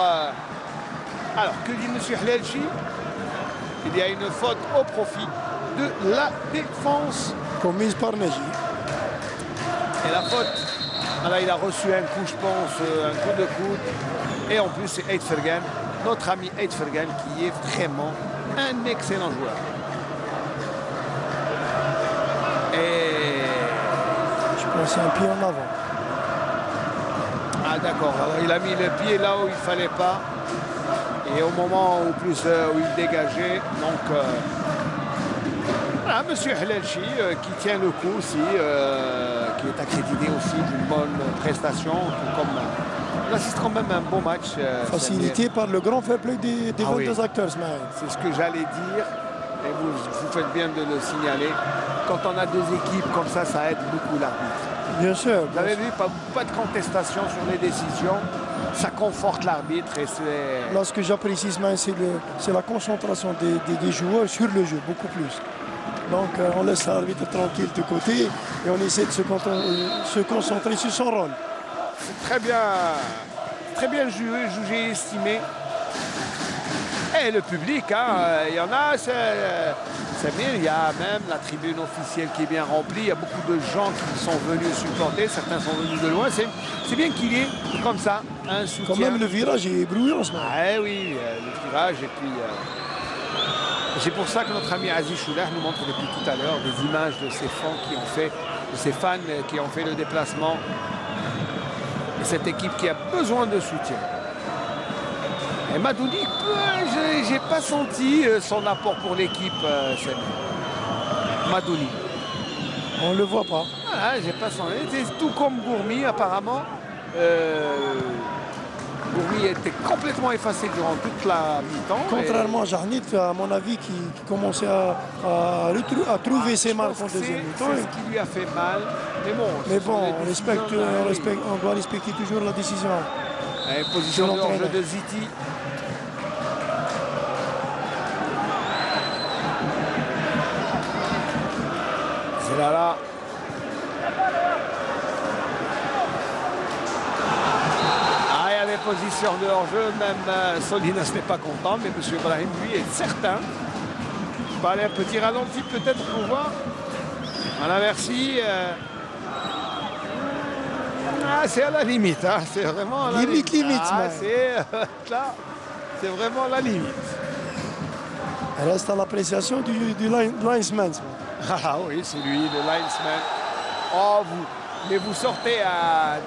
A: Alors, que dit M. Hlelchi? Il y a une faute au profit de la défense.
B: Commise par Nagy.
A: Et la faute, là, il a reçu un coup, je pense, un coup de coude. Et en plus, c'est Eidfergen, notre ami Eidfergen, qui est vraiment un excellent joueur. Et
B: je pense que c'est un pied en avant.
A: Ah d'accord, alors il a mis le pied là où il ne fallait pas. Et au moment où, où il dégageait, donc voilà, M. Hlelchi qui tient le coup aussi, qui est accrédité aussi d'une bonne prestation, tout comme il assiste quand même à un beau match.
B: Facilité par le grand fair play des 22 acteurs.
A: C'est ce que j'allais dire, et vous faites bien de le signaler. Quand on a 2 équipes comme ça aide beaucoup l'arbitre.
B: Bien sûr.
A: Vous avez vu, pas de contestation sur les décisions. Ça conforte l'arbitre et c'est...
B: Là, ce que j'apprécie, c'est la concentration des joueurs sur le jeu, beaucoup plus. Donc, on laisse l'arbitre tranquille de côté et on essaie de se concentrer sur son rôle.
A: C'est très bien jugé, estimé. Et le public, il y en a, c'est bien. Il y a même la tribune officielle qui est bien remplie. Il y a beaucoup de gens qui sont venus supporter. Certains sont venus de loin. C'est bien qu'il y ait comme ça un soutien.
B: Quand même, le virage est bruyant ce moment.
A: Ah oui, le virage. Et puis, c'est pour ça que notre ami Aziz Chouler nous montre depuis tout à l'heure des images de ces fans qui ont fait le déplacement. Et cette équipe qui a besoin de soutien. Et Madouni, j'ai pas senti son apport pour l'équipe, Madouni.
B: On le voit pas.
A: Voilà, j'ai pas senti. C'est tout comme Gourmi, apparemment. Gourmi était complètement effacé durant toute la mi-temps.
B: Contrairement à Jarnit, à mon avis, qui commençait à trouver ses marques en deuxième mi-temps.
A: C'est ce qui lui a fait mal.
B: Mais bon, on doit respecter toujours la décision.
A: Position de hors-jeu de Ziti. C'est là. Ah, il y avait position de hors-jeu. Même Solinas n'est pas content, mais M. Ibrahim, lui, est certain. Je vais aller un petit ralenti peut-être pour voir. Voilà, merci. C'est à la limite, hein. C'est vraiment à la limite. C'est vraiment la limite.
B: Elle reste à l'appréciation du linesman.
A: Ah oui, c'est lui, le linesman. Oh, mais vous sortez à...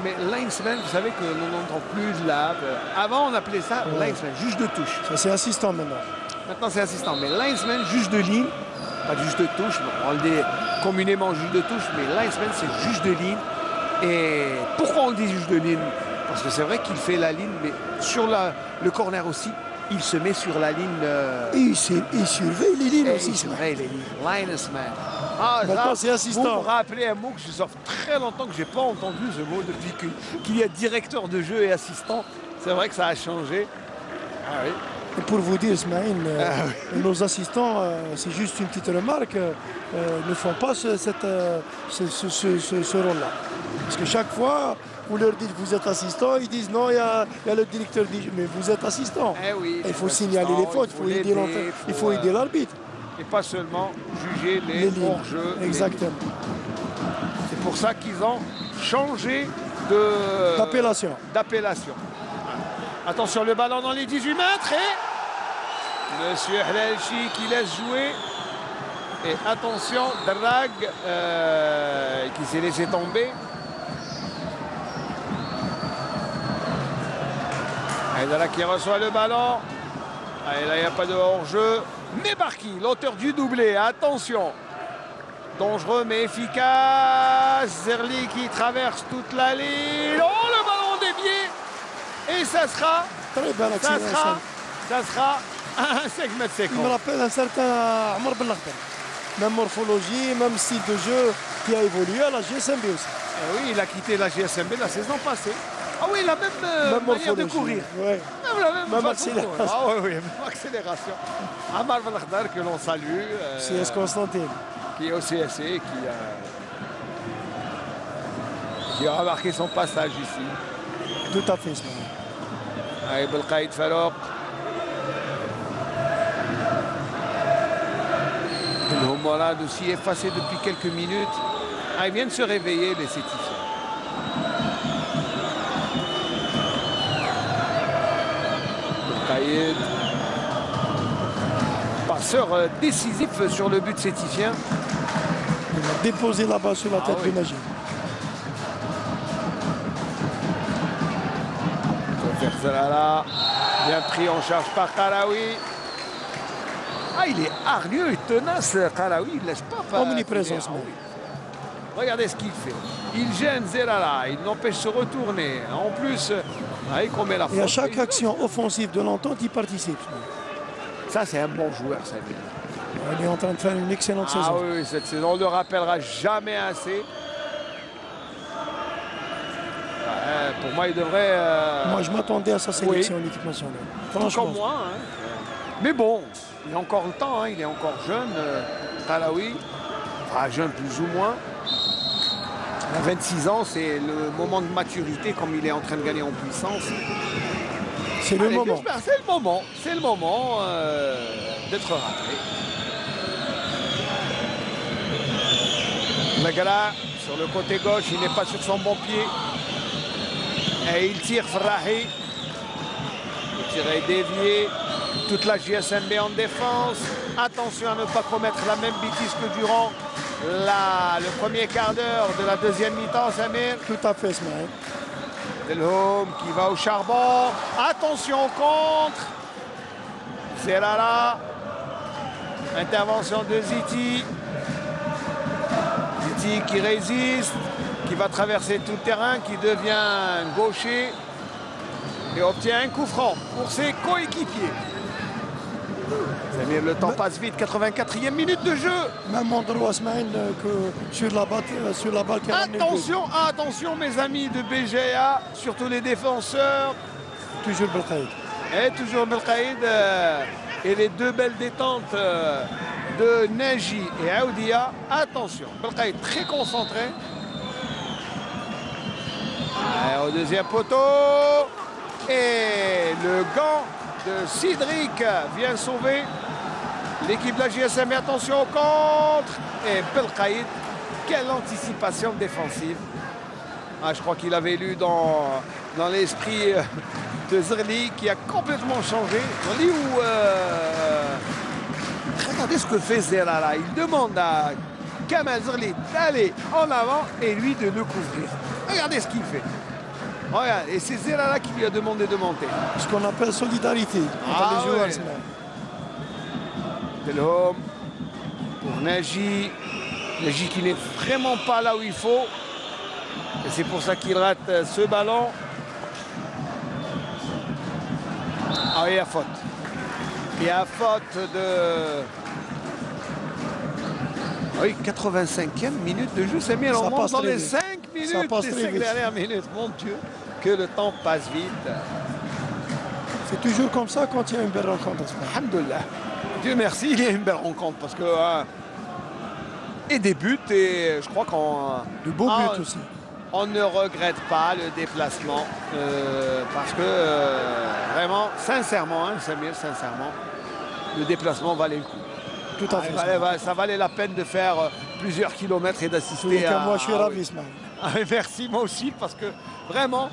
A: Mais linesman, vous savez que l'on n'entend plus là. Avant, on appelait ça linesman, juge de touche.
B: Ça, c'est assistant maintenant.
A: Maintenant, c'est assistant. Mais linesman, juge de ligne, pas juge de touche. On le dit communément juge de touche, mais linesman, c'est juge de ligne. Et pourquoi on dit juge de ligne? Parce que c'est vrai qu'il fait la ligne, mais sur le corner aussi, il se met sur la ligne.
B: Et il surveille les lignes aussi.
A: Il surveille les lignes. Linesman.
B: Maintenant, c'est assistant.
A: Vous me rappelez un mot que ça fait très longtemps que je n'ai pas entendu ce mot depuis qu'il y a directeur de jeu et assistant. C'est vrai que ça a changé. Ah oui.
B: Et pour vous dire, Ismaïl, nos assistants, c'est juste une petite remarque, ne font pas ce rôle-là. Parce que chaque fois, vous leur dites que vous êtes assistant, ils disent non, il y a le directeur du jeu. Mais vous êtes assistant.
A: Oui,
B: il faut signaler les fautes, il faut aider l'arbitre.
A: Et pas seulement juger les hors-jeux.
B: Exactement.
A: C'est pour ça qu'ils ont changé
B: d'appellation.
A: Attention, le ballon dans les 18 mètres et Monsieur Hlelchi qui laisse jouer. Et attention, Drag qui s'est laissé tomber. Aydara qui reçoit le ballon. Et là, il n'y a pas de hors-jeu. Mais Barki, l'auteur du doublé, attention. dangereux mais efficace. Zerli qui traverse toute la ligne. Oh, le ballon dévié. Et ça sera un 5 mètres 50.
B: Il me rappelle un certain Amar Ben Lakhtar. Même morphologie, même style de jeu qui a évolué à la GSMB aussi.
A: Oui, il a quitté la GSMB la saison passée. Ah oui, la même manière de courir.
B: Ouais.
A: Même accélération. Ah oui, même accélération. Amar Ben Lakhtar que l'on salue.
B: CS Constantine.
A: Qui est au CSC, qui a remarqué son passage ici.
B: Tout à fait,
A: Allez, Belkhaïd Farouk. Le Morad aussi effacé depuis quelques minutes. Ah, ils viennent se réveiller, les Sétifiens. Belkhaïd. Passeur décisif sur le but sétifien.
B: Il a déposé la balle sur la tête de Najib.
A: Zerala, bien pris en charge par Karaoui. Ah, il est hargneux et tenace, Karaoui, il ne laisse pas faire.
B: Omniprésence.
A: Regardez ce qu'il fait. Il gêne Zerala, il l'empêche de se retourner. En plus, qu'on met la faute.
B: Et à chaque action offensive de l'entente, il participe.
A: Ça, c'est un bon joueur, ça.
B: Il est en train de faire une excellente saison.
A: Ah oui, cette saison, on ne le rappellera jamais assez. Pour moi, il devrait...
B: Moi, je m'attendais à sa sélection en équipe nationale. Franchement.
A: Comme moi. Hein. Mais bon, il a encore le temps. Hein. Il est encore jeune, Talaoui. Enfin, jeune plus ou moins. À 26 ans, c'est le moment de maturité, comme il est en train de gagner en puissance.
B: C'est le moment.
A: C'est le moment. C'est le moment d'être rappelé. Magala, sur le côté gauche, il n'est pas sur son bon pied. Et il tire Frahi. Le tir est dévié. Toute la GSMB en défense. Attention à ne pas commettre la même bêtise que durant le premier quart d'heure de la deuxième mi-temps, Samir.
B: Tout à fait, Smaïl.
A: Delhomme qui va au charbon. Attention au contre. Zerala. Intervention de Ziti. Ziti qui résiste, qui va traverser tout le terrain, qui devient gaucher et obtient un coup franc pour ses coéquipiers. Le temps passe vite, 84e minute de jeu.
B: Même endroit, Smaïl, que sur la balle qui a ramené le but.
A: Attention mes amis de BGA, surtout les défenseurs.
B: Toujours Belkhaïd.
A: Et toujours Belkhaïd. Et les deux belles détentes de Naji et Aoudia. Attention, Belkhaïd très concentré. Au deuxième poteau. Et le gant de Cédric vient sauver l'équipe de la GSM. Et attention au contre. Et Belkhaïd, quelle anticipation défensive. Je crois qu'il avait lu dans l'esprit de Zerli qui a complètement changé. Zerli où... regardez ce que fait Zerala. Il demande à Kamal Zerli d'aller en avant et lui de le couvrir. Regardez ce qu'il fait. Regarde, et c'est Zerala qui lui a demandé de monter.
B: Ce qu'on appelle solidarité entre les joueurs.
A: Delhomme pour Naji. Naji qui n'est vraiment pas là où il faut. Et c'est pour ça qu'il rate ce ballon. Ah, il y a faute. Il y a faute de... Oui, 85e minute de jeu. C'est bien, on monte dans les 5 minutes, les 5 dernières minutes. Mon Dieu, que le temps passe vite.
B: C'est toujours comme ça quand il y a une belle rencontre.
A: Alhamdoulilah. Dieu merci, il y a une belle rencontre parce que... et des buts, et je crois qu'on...
B: De beaux buts aussi.
A: On ne regrette pas le déplacement parce que vraiment, sincèrement, Samir, sincèrement, le déplacement valait le coup.
B: Tout à fait.
A: Ça valait la peine de faire plusieurs kilomètres et d'assister à...
B: Moi, je suis ravi, Ismaël.
A: Merci, moi aussi, parce que vraiment,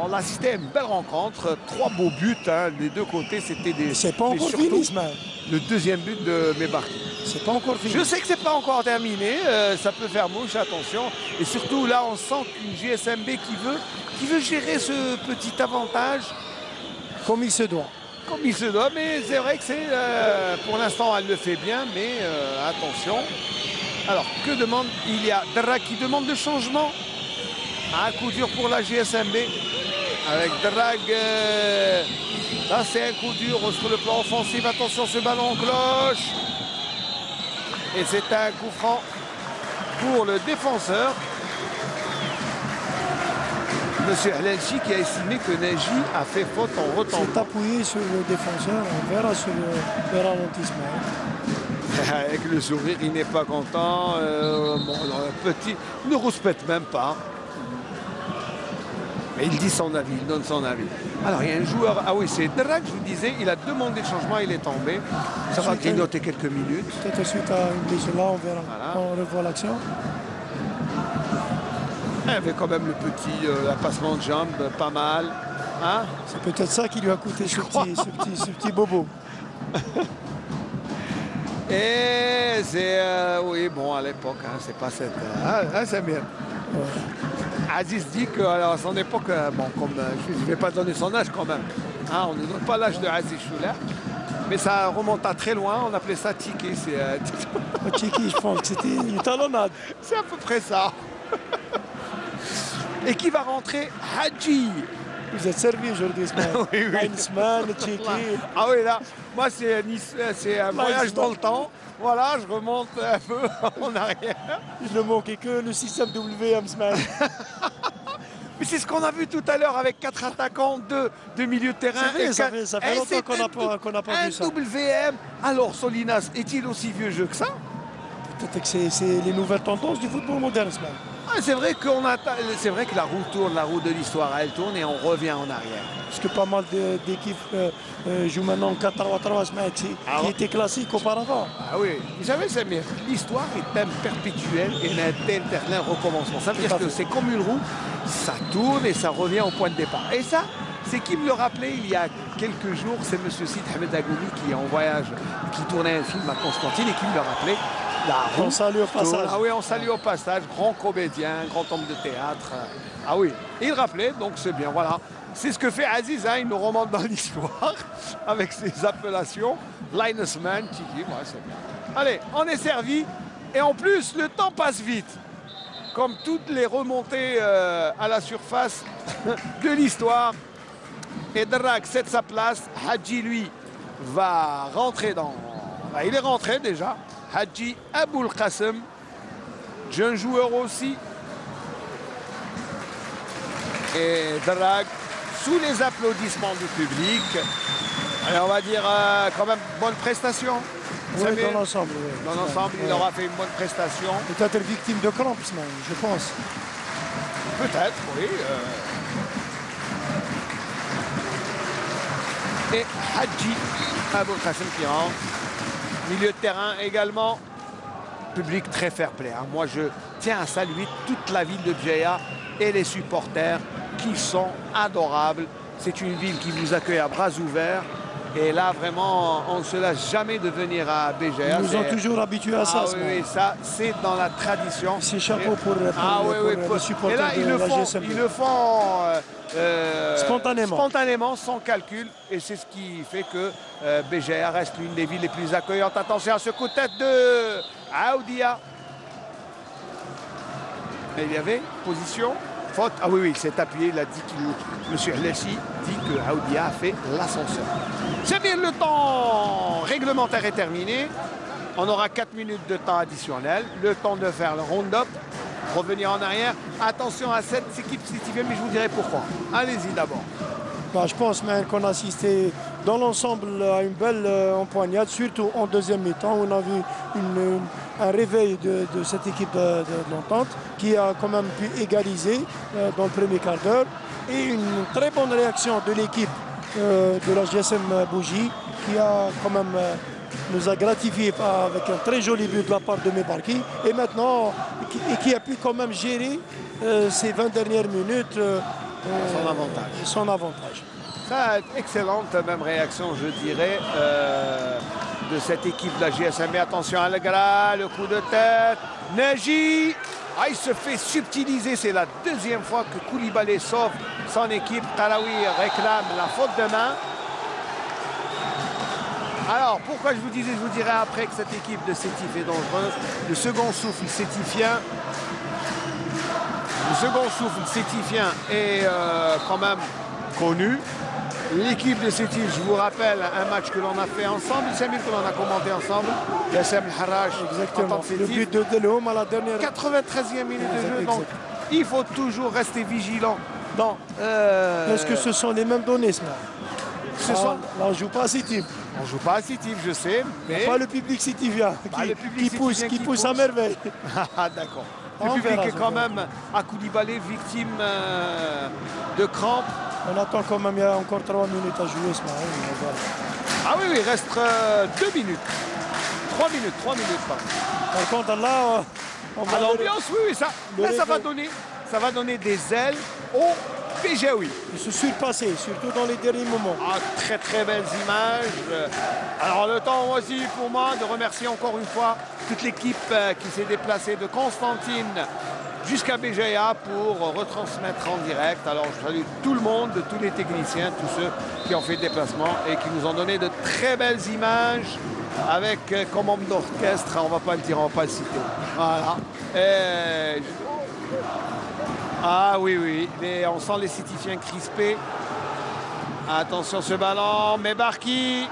A: on a assisté à une belle rencontre. 3 beaux buts, des deux côtés, c'était des...
B: C'est pas encore fini, Ismaël.
A: Le deuxième but de Mebarki.
B: C'est pas encore fini.
A: Je sais que c'est pas encore terminé, ça peut faire mouche, attention. Et surtout là, on sent qu'une GSMB qui veut gérer ce petit avantage.
B: Comme il se doit.
A: comme il se doit, mais c'est vrai que c'est pour l'instant elle le fait bien, mais attention. Alors que demande, il y a Drag qui demande de changement. Un coup dur pour la GSMB avec Drag. Là c'est un coup dur sur le plan offensif. Attention, ce ballon en cloche. Et c'est un coup franc pour le défenseur. Monsieur Alenchi qui a estimé que Neji a fait faute en retentant.
B: C'est appuyé sur le défenseur, on verra sur le ralentissement.
A: Avec le sourire, il n'est pas content. Bon, petit, il ne rouspète même pas. Mais il dit son avis, il donne son avis. Alors il y a un joueur, ah oui c'est Drag, je vous disais, il a demandé le changement, il est tombé. Ça va grignoter quelques minutes.
B: Peut-être suite à une blessure là, on verra. Voilà. On revoit l'action.
A: Il y avait quand même le petit passement de jambes, pas mal. Hein,
B: c'est peut-être ça qui lui a coûté ce petit bobo.
A: Et c'est, oui, bon, à l'époque, hein, c'est pas cette... c'est bien. Aziz dit qu'à son époque, bon, comme je ne vais pas donner son âge quand même, hein, on ne donne pas l'âge de Aziz Chouler, mais ça remonte à très loin, on appelait ça Tiki.
B: Tiki, je pense que c'était une talonnade.
A: C'est à peu près ça. Et qui va rentrer? Hadji.
B: Vous êtes servi aujourd'hui, Ismaël.
A: Oui, oui.
B: Linesman, Tiki.
A: Ah oui, là, moi c'est un voyage dans le temps. Voilà, je remonte un peu en arrière.
B: Il ne manquait que le système WM, Ismaël.
A: Mais c'est ce qu'on a vu tout à l'heure avec 4 attaquants, 2 milieux de terrain.
B: Ça fait longtemps qu'on n'a pas vu ça.
A: Un WM. Alors, Solinas, est-il aussi vieux jeu que ça?
B: Peut-être que c'est les nouvelles tendances du football moderne, Ismaël.
A: C'est vrai que la roue tourne, la roue de l'histoire, elle tourne et on revient en arrière.
B: Parce que pas mal d'équipes jouent maintenant en 4-3-3, qui était classique auparavant.
A: Ah oui, vous savez, l'histoire est un perpétuel et un éternel recommencement. Ça veut dire que c'est comme une roue, ça tourne et ça revient au point de départ. Et ça, c'est qui me le rappelait il y a quelques jours, c'est M. Sid Ahmed Agoumi qui est en voyage, qui tournait un film à Constantine et qui me le rappelait.
B: On salue au passage.
A: Ah oui, on salue au passage. Grand comédien, grand homme de théâtre. Ah oui, il rappelait, donc c'est bien, voilà. C'est ce que fait Aziz, hein, il nous remonte dans l'histoire avec ses appellations. Linesman, Tiki, ouais, c'est bien. Allez, on est servi. Et en plus, le temps passe vite. Comme toutes les remontées à la surface de l'histoire. Et Drag cède sa place. Hadji, lui, va rentrer dans... il est rentré déjà. Hadji Aboul Qassem, jeune joueur aussi. Et Drag, sous les applaudissements du public. Allez, on va dire quand même bonne prestation.
B: Oui, dans l'ensemble. Oui.
A: Dans l'ensemble, il aura fait une bonne prestation.
B: Peut-être victime de crampes, je pense.
A: Peut-être, oui. Et Hadji Aboul Qassem qui rentre. Milieu de terrain également. Public très fair-play. Hein. Moi, je tiens à saluer toute la ville de Bjeya et les supporters qui sont adorables. C'est une ville qui vous accueille à bras ouverts. Et là, vraiment, on ne se lasse jamais de venir à Béjaïa.
B: Ils nous ont toujours habitués à ça.
A: Oui, ça, c'est dans la tradition.
B: C'est chapeau pour les supporters.
A: Et là, ils le font
B: spontanément,
A: sans calcul. Et c'est ce qui fait que Béjaïa reste l'une des villes les plus accueillantes. Attention à ce coup de tête de Aoudia. Et il y avait position. Faute. Ah oui, il s'est appuyé, il a dit M. Lessi dit que Aoudia a fait l'ascenseur. C'est bien, le temps réglementaire est terminé. On aura 4 minutes de temps additionnel. Le temps de faire le round-up, revenir en arrière. Attention à cette équipe Citivem, mais je vous dirai pourquoi. Allez-y d'abord.
B: Je pense même qu'on a assisté dans l'ensemble à une belle empoignade, surtout en deuxième mi-temps. On a vu un réveil de cette équipe de l'Entente qui a quand même pu égaliser dans le premier quart d'heure. Et une très bonne réaction de l'équipe de la GSM Bougie qui a quand même nous a gratifié avec un très joli but de la part de Mebarki. Et maintenant, qui a pu quand même gérer ces 20 dernières minutes. Son avantage.
A: Ça, excellente même réaction, je dirais, de cette équipe de la GSM. Mais attention à Algra, le coup de tête. Neji, il se fait subtiliser. C'est la deuxième fois que Koulibaly sauve son équipe. Talawi réclame la faute de main. Alors, pourquoi je vous dirai après que cette équipe de Sétif est dangereuse. Le second souffle sétifien. Le second souffle sétifien est quand même connu. L'équipe de Sétif, je vous rappelle, un match que l'on a fait ensemble, Samir, que l'on a commenté ensemble. Yassem Harraj,
B: exactement. Le but de Delhomme à la dernière.
A: 93e minute de jeu, donc il faut toujours rester vigilant.
B: Est-ce que ce sont les mêmes données, cela? Là, on ne joue pas à Sétif.
A: On ne joue pas à Sétif, je sais, mais...
B: Pas le public sétifien qui pousse à merveille.
A: D'accord. Le public est quand même à Koulibaly, victime de crampes.
B: On attend quand même, il y a encore 3 minutes à jouer, Ismaël.
A: Ah oui, il reste 2 minutes. 3 minutes, pardon.
B: Par contre, là, on va...
A: l'ambiance, oui, ça va donner des ailes au PGOI.
B: Ils se surpasser, surtout dans les derniers moments.
A: Très très belles images. Alors le temps aussi pour moi de remercier encore une fois toute l'équipe qui s'est déplacée de Constantine jusqu'à Béjaïa pour retransmettre en direct. Alors je salue tout le monde, tous les techniciens, tous ceux qui ont fait le déplacement et qui nous ont donné de très belles images avec comme homme d'orchestre, on va pas le dire, on va pas le citer. Voilà. Ah oui, on sent les Sétifiens crispés. Attention ce ballon, Mebarki.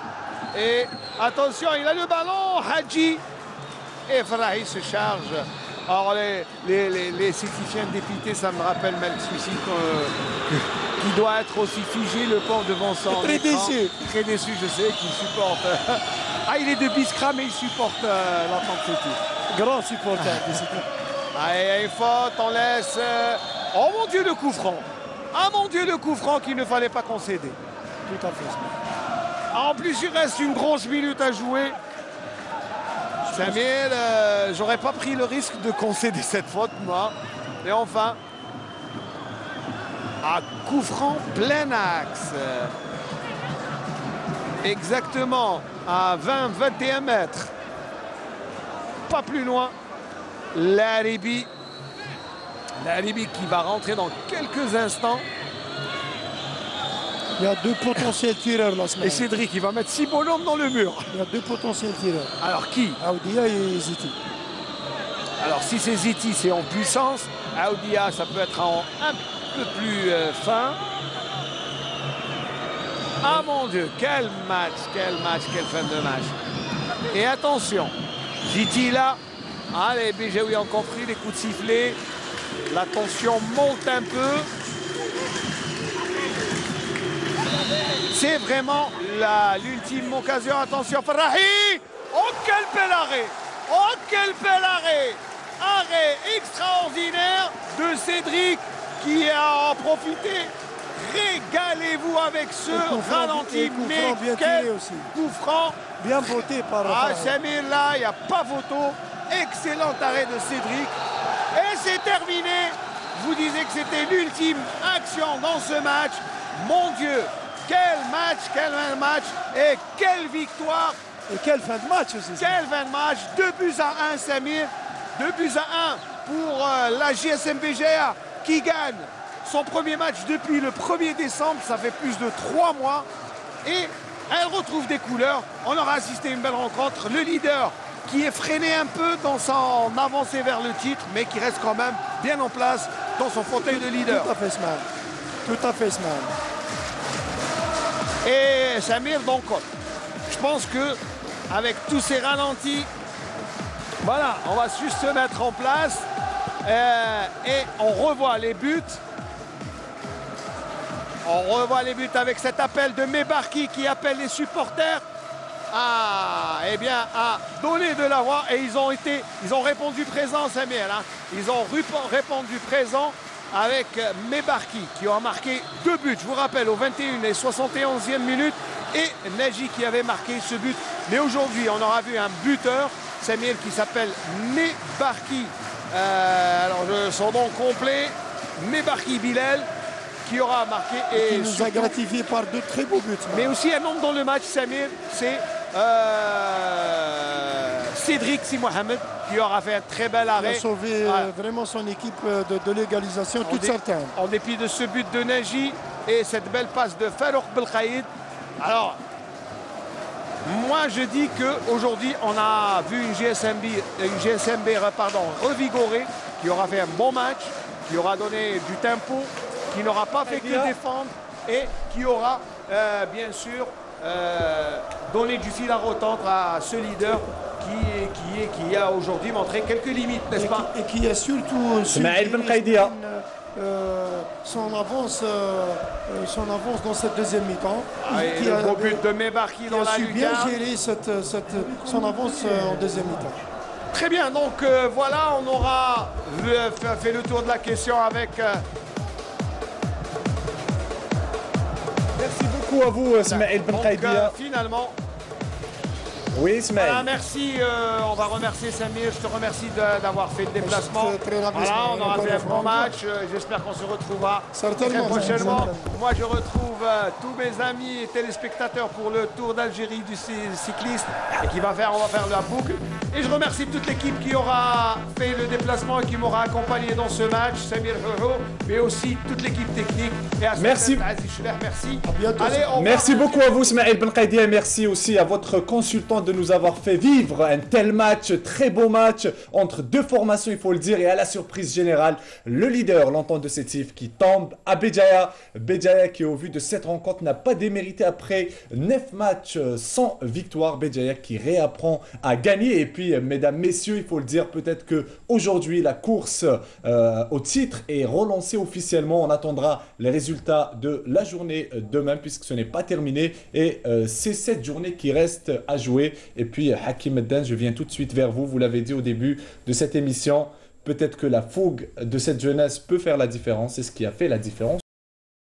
A: Et attention, il a le ballon, Hadji. Et Farahi se charge. Alors les Sétifiens dépités, ça me rappelle Melksouci qui doit être aussi figé, le pauvre devant son
B: très
A: écran.
B: déçu.
A: Très déçu, je sais, qu'il supporte. Il est de Biskra, mais il supporte l'entente Sétif.
B: Grand supporter de Sétif.
A: Il y a une faute, on laisse... Oh mon Dieu, le coup franc. Ah mon Dieu, le coup franc qu'il ne fallait pas concéder.
B: Tout à fait.
A: En plus, il reste une grosse minute à jouer. Samuel, j'aurais pas pris le risque de concéder cette faute, moi. Mais enfin, coup franc plein axe. Exactement à 20-21 mètres. Pas plus loin. La Libye qui va rentrer dans quelques instants.
B: Il y a 2 potentiels tireurs là.
A: Et Cédric, il va mettre 6 bonhommes dans le mur.
B: Il y a 2 potentiels tireurs.
A: Alors qui?
B: Aoudia et Ziti.
A: Alors si c'est Ziti, c'est en puissance. Aoudia, ça peut être un peu plus fin. Ah mon Dieu, quel match, quelle fin de match. Et attention, Ziti là. Allez, Béjaoui encore pris les coups de sifflet. La tension monte un peu. C'est vraiment l'ultime occasion. Attention, Farahi. Oh, quel bel arrêt. Oh, quel bel arrêt. Arrêt extraordinaire de Cédric qui a en profité. Régalez-vous avec ce ralenti. Mais quel coup franc.
B: Bien voté par...
A: Samir, là, il n'y a pas photo. Excellent arrêt de Cédric. Et c'est terminé. Je vous disais que c'était l'ultime action dans ce match. Mon Dieu, quel match et quelle victoire.
B: Et quelle fin de match aussi.
A: Quelle fin de match. 2-1, Samir. 2-1 pour la JSM Béjaïa qui gagne son premier match depuis le 1er décembre. Ça fait plus de 3 mois. Et elle retrouve des couleurs. On aura assisté à une belle rencontre. Le leader qui est freiné un peu dans son avancée vers le titre, mais qui reste quand même bien en place dans son fauteuil de leader.
B: Tout à fait, Sman. Tout à fait, Sman.
A: Et Samir, donc, je pense que avec tous ces ralentis, voilà, on va juste se mettre en place et on revoit les buts. On revoit les buts avec cet appel de Mebarki qui appelle les supporters à donner de la voix. Et ils ont répondu présent, Samuel. Ils ont répondu présent avec Mebarki qui a marqué 2 buts. Je vous rappelle, au 21 et 71e minute. Et Naji qui avait marqué ce but. Mais aujourd'hui, on aura vu un buteur, Samuel, qui s'appelle Mebarki. Alors, son nom complet, Mebarki Bilal, qui aura marqué
B: et qui nous a gratifié par 2 très beaux buts.
A: Mais aussi un homme dans le match, Samir, c'est Cédric Si Mohamed, qui aura fait un très bel arrêt.
B: Il a sauvé vraiment son équipe de l'égalisation, toute certaine.
A: En dépit de ce but de Naji et cette belle passe de Farouk Belkhaïd. Alors, Moi, je dis qu'aujourd'hui, on a vu une GSMB revigorée, qui aura fait un bon match, qui aura donné du tempo, qui n'aura pas fait que défendre et qui aura, bien sûr, donné du fil à retordre à ce leader qui a aujourd'hui montré quelques limites, n'est-ce pas?
B: Et qui a surtout son avance dans cette deuxième mi-temps.
A: Et le beau but de Mebarki dans la lucarne.
B: Qui a su bien gérer son avance en deuxième mi-temps.
A: Très bien, donc voilà, on aura fait le tour de la question avec...
O: Merci beaucoup à vous, Smaïl Benkaïdia.
A: Finalement...
O: Oui, Smaïl.
A: Voilà, merci. On va remercier Samir. Je te remercie d'avoir fait le déplacement. Voilà, on aura fait un bon match. J'espère qu'on se retrouvera très prochainement. Moi, je retrouve tous mes amis et téléspectateurs pour le Tour d'Algérie du cycliste et on va faire la boucle. Et je remercie toute l'équipe qui aura fait le déplacement et qui m'aura accompagné dans ce match, Samir Hoho, mais aussi toute l'équipe technique. Et à
O: merci.
A: Merci.
O: À bientôt. Allez, merci beaucoup à vous, Smaïl Benkaïdia. Merci aussi à votre consultant de nous avoir fait vivre un tel match, très beau match entre deux formations, il faut le dire, et à la surprise générale, le leader, l'entente de Sétif qui tombe à Béjaïa. Béjaïa qui, au vu de cette rencontre, n'a pas démérité après 9 matchs sans victoire. Béjaïa qui réapprend à gagner. Et puis, mesdames, messieurs, il faut le dire, peut-être qu'aujourd'hui, la course au titre est relancée officiellement. On attendra les résultats de la journée demain, puisque ce n'est pas terminé. Et c'est cette journée qui reste à jouer. Et puis Hakim Meddan, je viens tout de suite vers vous. Vous l'avez dit au début de cette émission, peut-être que la fougue de cette jeunesse peut faire la différence. C'est ce qui a fait la différence.